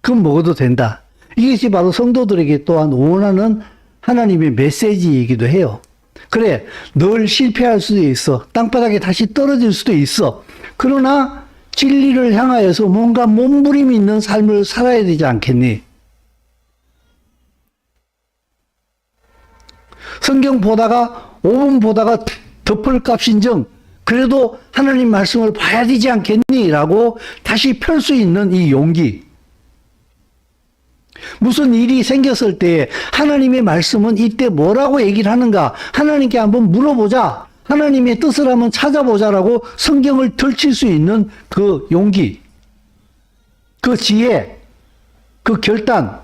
그건 먹어도 된다. 이것이 바로 성도들에게 또한 원하는 하나님의 메시지이기도 해요. 그래, 늘 실패할 수도 있어. 땅바닥에 다시 떨어질 수도 있어. 그러나 진리를 향하여서 뭔가 몸부림이 있는 삶을 살아야 되지 않겠니? 성경 보다가 5분 보다가 덮을 값인정 그래도 하나님 말씀을 봐야 되지 않겠니? 라고 다시 펼 수 있는 이 용기. 무슨 일이 생겼을 때 하나님의 말씀은 이때 뭐라고 얘기를 하는가? 하나님께 한번 물어보자. 하나님의 뜻을 한번 찾아보자라고 성경을 펼칠 수 있는 그 용기, 그 지혜, 그 결단.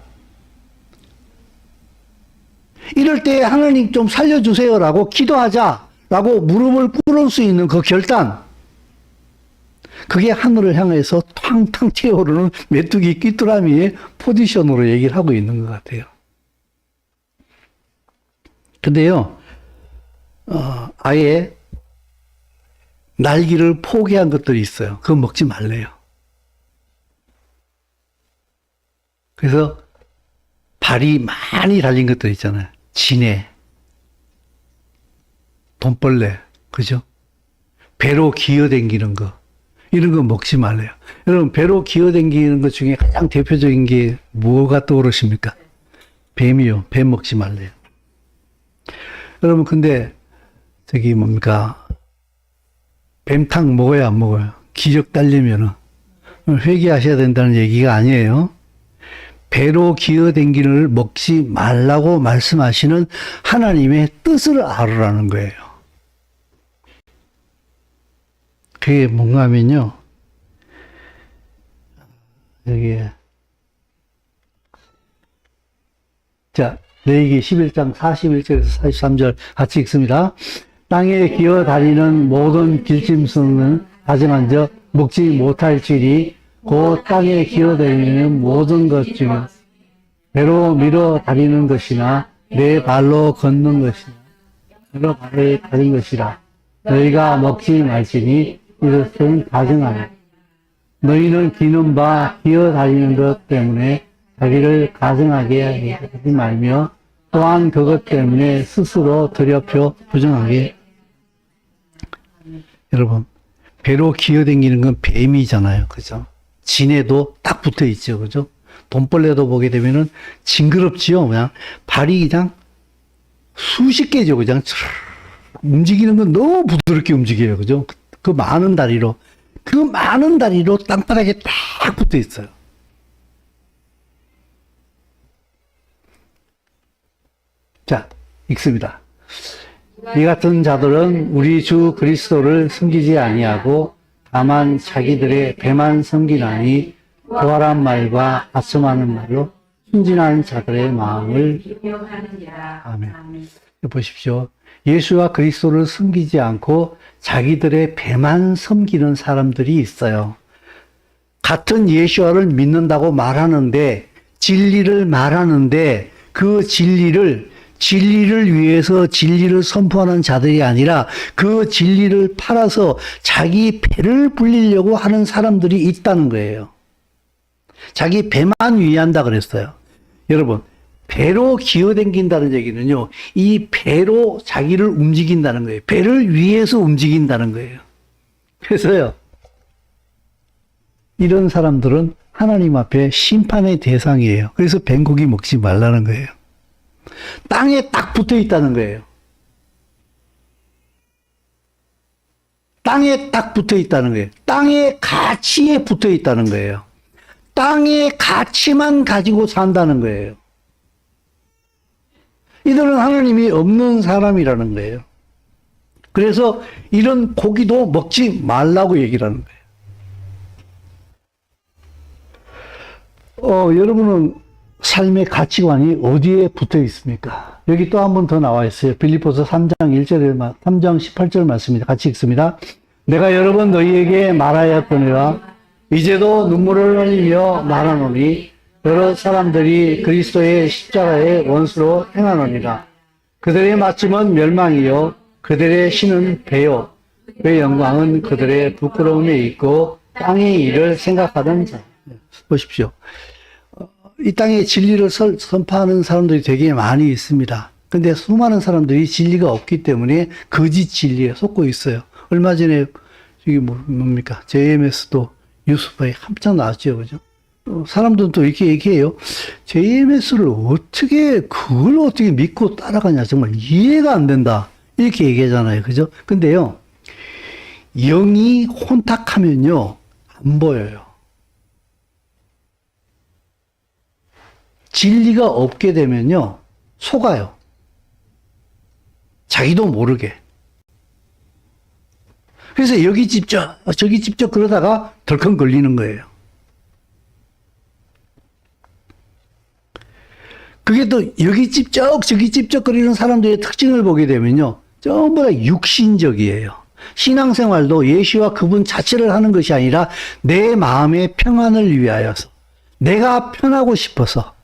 이럴 때 하나님 좀 살려주세요라고 기도하자라고 무릎을 꿇을 수 있는 그 결단. 그게 하늘을 향해서 탕탕 튀어오르는 메뚜기 귀뚜라미의 포지션으로 얘기를 하고 있는 것 같아요. 근데요, 아예 날기를 포기한 것들이 있어요. 그거 먹지 말래요. 그래서 발이 많이 달린 것들 있잖아요. 진해, 돈벌레, 그죠? 배로 기어댕기는 거. 이런 거 먹지 말래요. 여러분, 배로 기어댕기는 것 중에 가장 대표적인 게 뭐가 떠오르십니까? 뱀이요. 뱀 먹지 말래요. 여러분, 근데 저기 뭡니까? 뱀탕 먹어야 안 먹어요? 기력 딸리면은 회개하셔야 된다는 얘기가 아니에요. 배로 기어댕기는 걸 먹지 말라고 말씀하시는 하나님의 뜻을 알으라는 거예요. 그게 뭔가 하면요. 여기 자, 레위기 11장 41절에서 43절 같이 읽습니다. 땅에 기어다니는 모든 길짐승은 가증한즉 먹지 못할지니 곧 땅에 기어다니는 모든 것 중에 배로 밀어 다니는 것이나 내 발로 걷는 것이나 여러 발을 가진 것이라 너희가 먹지 말지니 이것은 가증하니 너희는 기는 바 기어다니는 것 때문에 자기를 가증하게 하지 말며 또한 그것 때문에 스스로 더럽혀 부정하게. 여러분, 배로 기어다니는 건 뱀이잖아요. 그죠? 진해도 딱 붙어 있죠. 그죠? 돈벌레도 보게 되면은 징그럽지요. 그냥 발이 그냥 수십 개죠. 그냥 움직이는 건 너무 부드럽게 움직여요. 그죠? 그 많은 다리로 땅바닥에 딱 붙어 있어요. 자, 읽습니다. 이 같은 자들은 우리 주 그리스도를 숨기지 아니하고 다만 자기들의 배만 섬기나니 부활한 말과 아첨하는 말로 순진한 자들의 마음을 아멘. 보십시오. 예수와 그리스도를 섬기지 않고 자기들의 배만 섬기는 사람들이 있어요. 같은 예수와를 믿는다고 말하는데 진리를 말하는데 그 진리를 위해서 진리를 선포하는 자들이 아니라 그 진리를 팔아서 자기 배를 불리려고 하는 사람들이 있다는 거예요. 자기 배만 위한다 그랬어요. 여러분, 배로 기어댕긴다는 얘기는요, 이 배로 자기를 움직인다는 거예요. 배를 위해서 움직인다는 거예요. 그래서요, 이런 사람들은 하나님 앞에 심판의 대상이에요. 그래서 뱀고기 먹지 말라는 거예요. 땅에 딱 붙어 있다는 거예요. 땅에 딱 붙어 있다는 거예요. 땅의 가치에 붙어 있다는 거예요. 땅의 가치만 가지고 산다는 거예요. 이들은 하나님이 없는 사람이라는 거예요. 그래서 이런 고기도 먹지 말라고 얘기를 하는 거예요. 여러분은 삶의 가치관이 어디에 붙어 있습니까? 여기 또 한 번 더 나와 있어요. 빌립보서 3장 3장 18절 말씀입니다. 같이 읽습니다. 내가 여러 번 너희에게 말하였거니와 이제도 눈물을 흘리며 말하노니 여러 사람들이 그리스도의 십자가의 원수로 행하노니라. 그들의 마침은 멸망이요 그들의 신은 배요 그 영광은 그들의 부끄러움에 있고 땅의 일을 생각하던 자. 보십시오. 이 땅에 진리를 선포하는 사람들이 되게 많이 있습니다. 근데 수많은 사람들이 진리가 없기 때문에 거짓 진리에 속고 있어요. 얼마 전에 저기 뭡니까? JMS도 뉴스파에 한참 나왔죠. 그죠? 사람들은 또 이렇게 얘기해요. JMS를 그걸 어떻게 믿고 따라가냐. 정말 이해가 안 된다. 이렇게 얘기하잖아요. 그죠? 근데요, 영이 혼탁하면요, 안 보여요. 진리가 없게 되면요, 속아요. 자기도 모르게. 그래서 여기 집적, 저기 집적 그러다가 덜컹 걸리는 거예요. 그게 또 여기 집적, 저기 집적 거리는 사람들의 특징을 보게 되면요, 전부 다 육신적이에요. 신앙생활도 예시와 그분 자체를 하는 것이 아니라 내 마음의 평안을 위하여서, 내가 편하고 싶어서,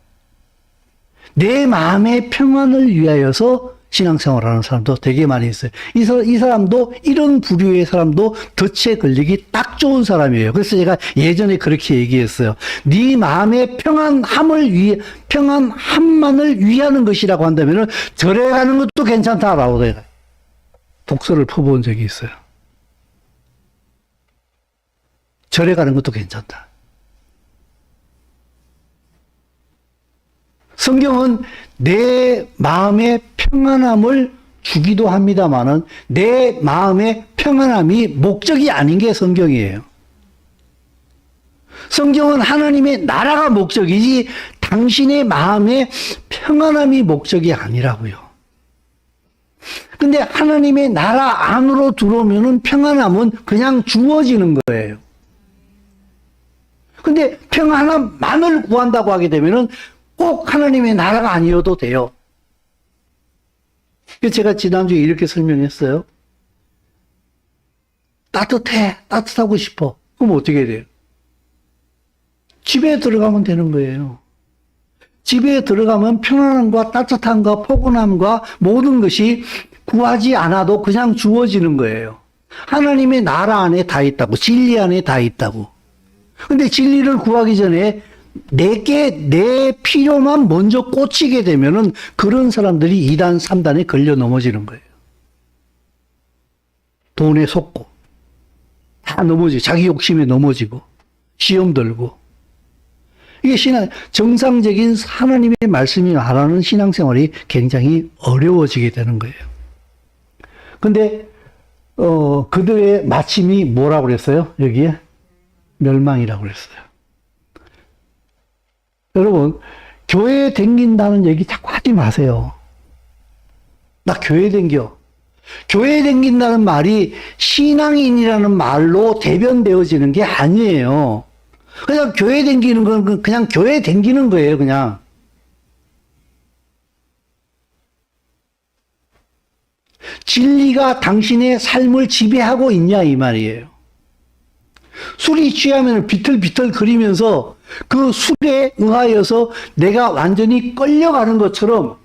내 마음의 평안을 위하여서 신앙생활하는 사람도 되게 많이 있어요. 이 사람도, 이런 부류의 사람도 덫에 걸리기 딱 좋은 사람이에요. 그래서 제가 예전에 그렇게 얘기했어요. 네 마음의 평안함만을 위하는 것이라고 한다면은 절에 가는 것도 괜찮다라고 내가 독서를 퍼부은 적이 있어요. 절에 가는 것도 괜찮다. 성경은 내 마음의 평안함을 주기도 합니다만은 내 마음의 평안함이 목적이 아닌 게 성경이에요. 성경은 하나님의 나라가 목적이지 당신의 마음의 평안함이 목적이 아니라고요. 근데 하나님의 나라 안으로 들어오면은 평안함은 그냥 주어지는 거예요. 근데 평안함만을 구한다고 하게 되면은 꼭 하나님의 나라가 아니어도 돼요. 제가 지난주에 이렇게 설명했어요. 따뜻하고 싶어. 그럼 어떻게 돼요? 집에 들어가면 되는 거예요. 집에 들어가면 편안함과 따뜻함과 포근함과 모든 것이 구하지 않아도 그냥 주어지는 거예요. 하나님의 나라 안에 다 있다고, 진리 안에 다 있다고. 근데 진리를 구하기 전에 내 필요만 먼저 꽂히게 되면은 그런 사람들이 2단, 3단에 걸려 넘어지는 거예요. 돈에 속고, 다 넘어지고, 자기 욕심에 넘어지고, 시험 들고. 이게 정상적인 하나님의 말씀이 말하는 신앙생활이 굉장히 어려워지게 되는 거예요. 근데, 그들의 마침이 뭐라고 그랬어요? 여기에? 멸망이라고 그랬어요. 여러분, 교회에 댕긴다는 얘기 자꾸 하지 마세요. 나 교회 댕겨. 교회 댕긴다는 말이 신앙인이라는 말로 대변되어지는 게 아니에요. 그냥 교회 댕기는 건 그냥 교회 댕기는 거예요, 그냥. 진리가 당신의 삶을 지배하고 있냐, 이 말이에요. 술이 취하면 비틀비틀 거리면서 그 술에 응하여서 내가 완전히 끌려가는 것처럼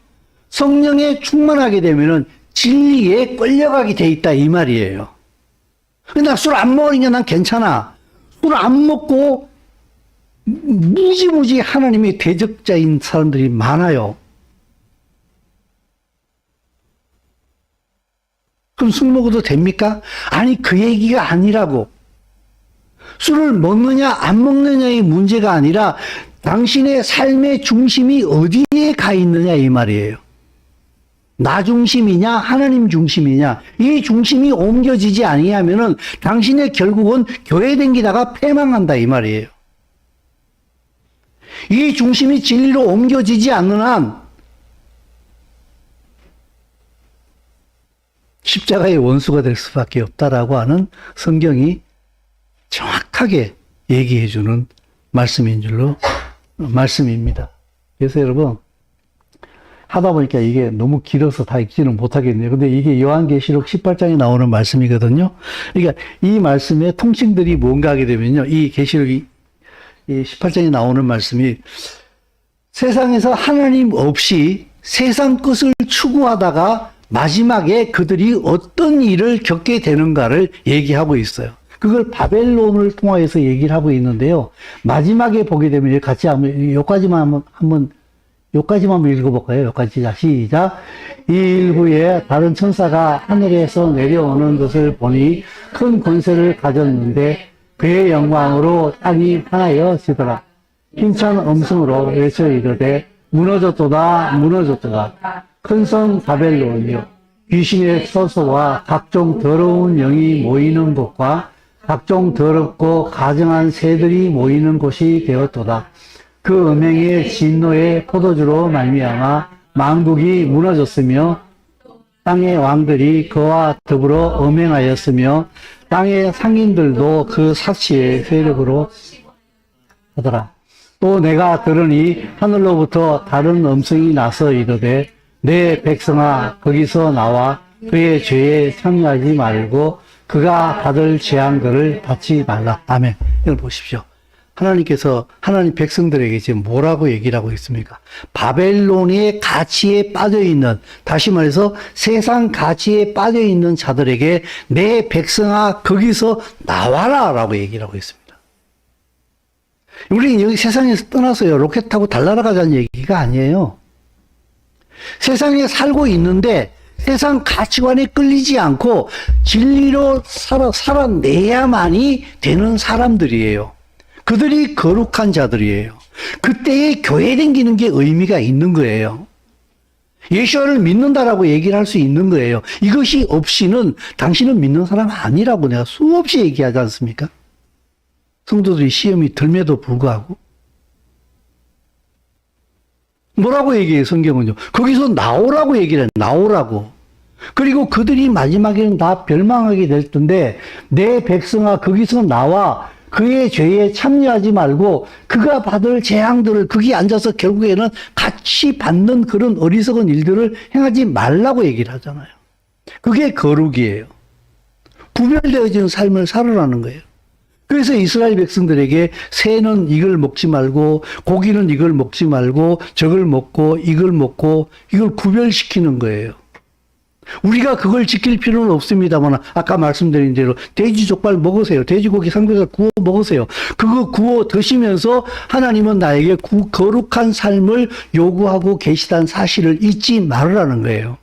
성령에 충만하게 되면은 진리에 끌려가게 돼 있다 이 말이에요. 근데 나 술 안 먹으니까 난 괜찮아. 술 안 먹고 무지무지 하나님의 대적자인 사람들이 많아요. 그럼 술 먹어도 됩니까? 아니, 그 얘기가 아니라고. 술을 먹느냐 안 먹느냐의 문제가 아니라 당신의 삶의 중심이 어디에 가 있느냐 이 말이에요. 나 중심이냐 하나님 중심이냐, 이 중심이 옮겨지지 아니하면은 당신의 결국은 교회 댕기다가 패망한다 이 말이에요. 이 중심이 진리로 옮겨지지 않는 한 십자가의 원수가 될 수밖에 없다라고 하는 성경이 정확하게 얘기해 주는 말씀입니다. 그래서 여러분, 하다 보니까 이게 너무 길어서 다 읽지는 못하겠네요. 근데 이게 요한계시록 18장에 나오는 말씀이거든요. 그러니까 이 말씀의 통칭들이 뭔가 하게 되면요. 이 계시록이 이 18장에 나오는 말씀이 세상에서 하나님 없이 세상 것을 추구하다가 마지막에 그들이 어떤 일을 겪게 되는가를 얘기하고 있어요. 그걸 바벨론을 통하여서 얘기를 하고 있는데요. 마지막에 보게 되면 같이 한번 여기까지만 읽어볼까요? 여기까지. 자, 시작. 이 일부에 다른 천사가 하늘에서 내려오는 것을 보니 큰 권세를 가졌는데 그의 영광으로 땅이 하나여지더라. 힘찬 음성으로 외쳐 이르되 무너졌도다 무너졌도다. 큰 성 바벨론이요 귀신의 처소와 각종 더러운 영이 모이는 곳과 각종 더럽고 가증한 새들이 모이는 곳이 되었도다. 그 음행의 진노의 포도주로 말미암아 만국이 무너졌으며 땅의 왕들이 그와 더불어 음행하였으며 땅의 상인들도 그 사치의 세력으로 하더라. 또 내가 들으니 하늘로부터 다른 음성이 나서 이르되 내 백성아 거기서 나와 그의 죄에 참여하지 말고 그가 받을 재앙들을 받지 말라. 아멘. 이걸 보십시오. 하나님께서 하나님 백성들에게 지금 뭐라고 얘기를 하고 있습니까? 바벨론의 가치에 빠져있는, 다시 말해서 세상 가치에 빠져있는 자들에게 내 백성아 거기서 나와라 라고 얘기를 하고 있습니다. 우리는 여기 세상에서 떠나서요 로켓 타고 달 날아가자는 얘기가 아니에요. 세상에 살고 있는데 세상 가치관에 끌리지 않고 진리로 살아내야만이 되는 사람들이에요. 그들이 거룩한 자들이에요. 그때에 교회 다니는 게 의미가 있는 거예요. 예수를 믿는다라고 얘기를 할 수 있는 거예요. 이것이 없이는 당신은 믿는 사람 아니라고 내가 수없이 얘기하지 않습니까? 성도들이 시험이 덜매도 불구하고. 뭐라고 얘기해요, 성경은요? 거기서 나오라고 얘기를 해요. 나오라고. 그리고 그들이 마지막에는 다 멸망하게 될 텐데 내 백성아 거기서 나와 그의 죄에 참여하지 말고 그가 받을 재앙들을 거기 앉아서 결국에는 같이 받는 그런 어리석은 일들을 행하지 말라고 얘기를 하잖아요. 그게 거룩이에요. 구별되어진 삶을 살아라는 거예요. 그래서 이스라엘 백성들에게 새는 이걸 먹지 말고 고기는 이걸 먹지 말고 저걸 먹고 이걸 먹고 이걸 구별시키는 거예요. 우리가 그걸 지킬 필요는 없습니다만 아까 말씀드린 대로 돼지 족발 먹으세요. 돼지고기 삼겹살 구워 먹으세요. 그거 구워 드시면서 하나님은 나에게 거룩한 삶을 요구하고 계시다는 사실을 잊지 말으라는 거예요.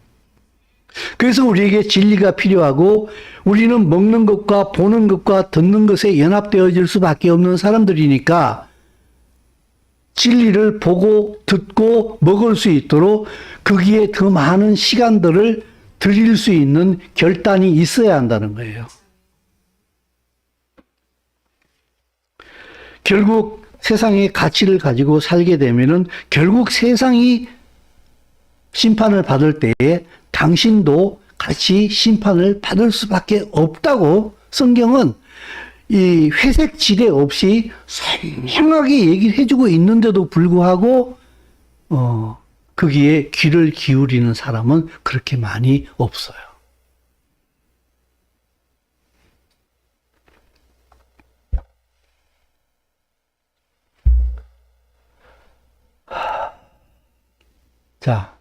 그래서 우리에게 진리가 필요하고 우리는 먹는 것과 보는 것과 듣는 것에 연합되어질 수밖에 없는 사람들이니까 진리를 보고 듣고 먹을 수 있도록 거기에 더 많은 시간들을 드릴 수 있는 결단이 있어야 한다는 거예요. 결국 세상의 가치를 가지고 살게 되면은 결국 세상이 심판을 받을 때에 당신도 같이 심판을 받을 수밖에 없다고 성경은 이 회색 지대 없이 선명하게 얘기를 해주고 있는데도 불구하고 거기에 귀를 기울이는 사람은 그렇게 많이 없어요. 자,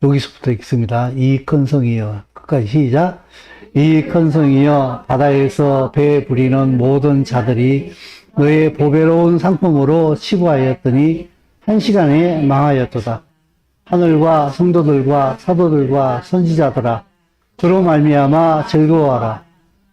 여기서부터 읽습니다. 이 큰 성이여, 끝까지 시작. 이 큰 성이여, 바다에서 배 부리는 모든 자들이 너의 보배로운 상품으로 치부하였더니 한 시간에 망하였도다. 하늘과 성도들과 사도들과 선지자들아, 그로 말미암아 즐거워하라.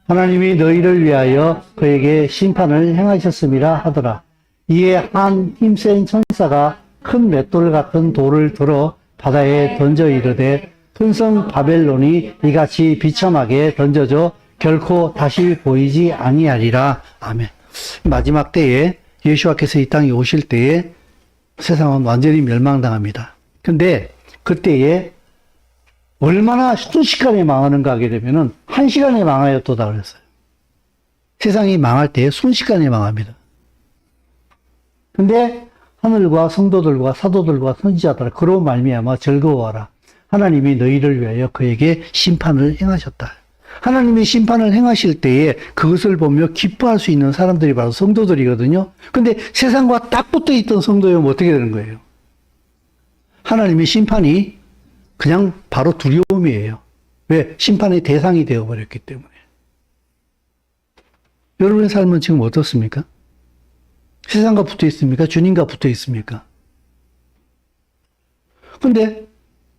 하나님이 너희를 위하여 그에게 심판을 행하셨음이라 하더라. 이에 한 힘센 천사가 큰 맷돌 같은 돌을 들어 바다에 던져 이르되 큰 성 바벨론이 이같이 비참하게 던져져 결코 다시 보이지 아니하리라. 아멘. 마지막 때에 예수와께서 이 땅에 오실 때에 세상은 완전히 멸망당합니다. 근데 그때에 얼마나 순식간에 망하는가 하게 되면은 1시간에 망하였도다 그랬어요. 세상이 망할 때 순식간에 망합니다. 근데 하늘과 성도들과 사도들과 선지자들아 그로 말미암아 즐거워하라. 하나님이 너희를 위하여 그에게 심판을 행하셨다. 하나님이 심판을 행하실 때에 그것을 보며 기뻐할 수 있는 사람들이 바로 성도들이거든요. 근데 세상과 딱 붙어 있던 성도였으면 어떻게 되는 거예요? 하나님의 심판이 그냥 바로 두려움이에요. 왜? 심판의 대상이 되어버렸기 때문에. 여러분의 삶은 지금 어떻습니까? 세상과 붙어 있습니까? 주님과 붙어 있습니까? 근데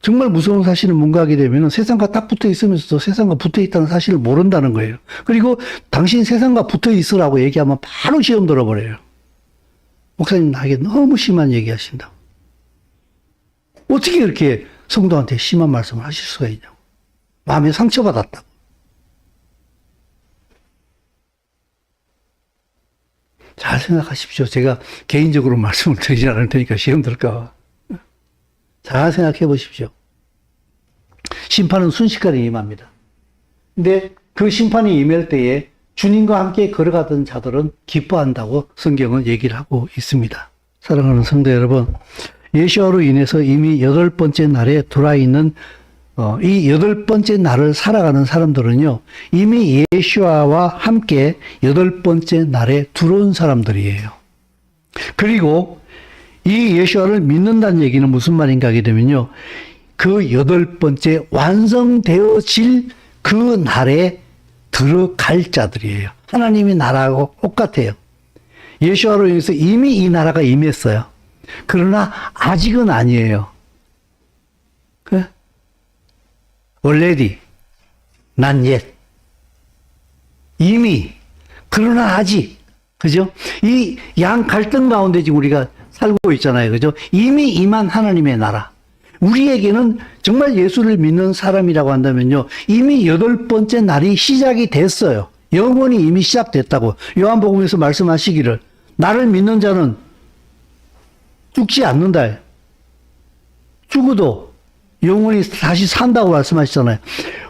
정말 무서운 사실은 뭔가 하게 되면 세상과 딱 붙어 있으면서도 세상과 붙어 있다는 사실을 모른다는 거예요. 그리고 당신 세상과 붙어 있으라고 얘기하면 바로 시험 들어버려요. 목사님 나에게 너무 심한 얘기 하신다고. 어떻게 이렇게 성도한테 심한 말씀을 하실 수가 있냐고. 마음에 상처받았다고. 잘 생각하십시오. 제가 개인적으로 말씀을 드리지 않을 테니까 시험 들까 봐. 잘 생각해 보십시오. 심판은 순식간에 임합니다. 근데 그 심판이 임할 때에 주님과 함께 걸어가던 자들은 기뻐한다고 성경은 얘기를 하고 있습니다. 사랑하는 성도 여러분, 예수와로 인해서 이미 8번째 날에 들어와 있는 이 8번째 날을 살아가는 사람들은요, 이미 예수와 함께 8번째 날에 들어온 사람들이에요. 그리고 이 예수와를 믿는다는 얘기는 무슨 말인가 하게 되면요, 그 8번째 완성되어질 그 날에 들어갈 자들이에요. 하나님의 나라하고 똑같아요. 예수와로 인해서 이미 이 나라가 임했어요. 그러나 아직은 아니에요. already, not yet. 이미, 그러나 아직. 그죠? 이 양 갈등 가운데 지금 우리가 살고 있잖아요. 그죠? 이미 임한 하나님의 나라. 우리에게는 정말 예수를 믿는 사람이라고 한다면요, 이미 8번째 날이 시작이 됐어요. 영원히 이미 시작됐다고. 요한복음에서 말씀하시기를, 나를 믿는 자는 죽지 않는다. 죽어도 영원히 다시 산다고 말씀하시잖아요.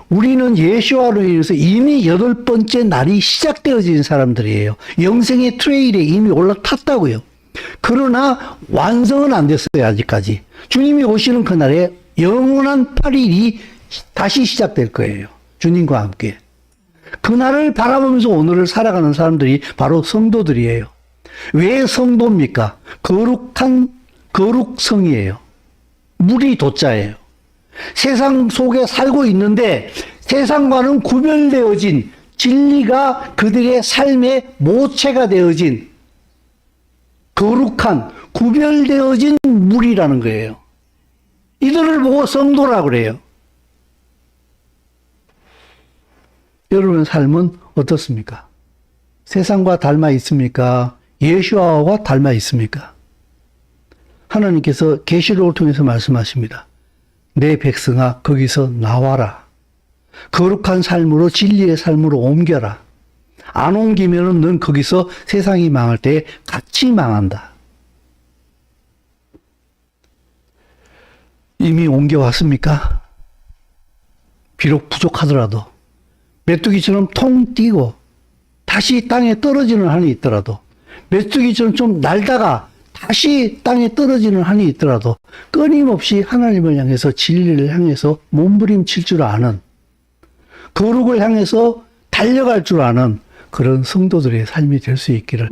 우리는 예수와로 인해서 이미 8번째 날이 시작되어진 사람들이에요. 영생의 트레일에 이미 올라탔다고요. 그러나 완성은 안 됐어요, 아직까지. 주님이 오시는 그날에 영원한 8일이 다시 시작될 거예요. 주님과 함께. 그날을 바라보면서 오늘을 살아가는 사람들이 바로 성도들이에요. 왜 성도입니까? 거룩성이에요. 물이 도자예요. 세상 속에 살고 있는데 세상과는 구별되어진 진리가 그들의 삶의 모체가 되어진 거룩한 구별되어진 물이라는 거예요. 이들을 보고 성도라고 그래요. 여러분의 삶은 어떻습니까? 세상과 닮아 있습니까? 예수와와 닮아 있습니까? 하나님께서 계시록을 통해서 말씀하십니다. 내 백성아 거기서 나와라. 거룩한 삶으로 진리의 삶으로 옮겨라. 안 옮기면은 넌 거기서 세상이 망할 때 같이 망한다. 이미 옮겨왔습니까? 비록 부족하더라도 메뚜기처럼 통 뛰고 다시 땅에 떨어지는 한이 있더라도 메뚜기처럼 좀 날다가 다시 땅에 떨어지는 한이 있더라도 끊임없이 하나님을 향해서 진리를 향해서 몸부림칠 줄 아는, 거룩을 향해서 달려갈 줄 아는 그런 성도들의 삶이 될 수 있기를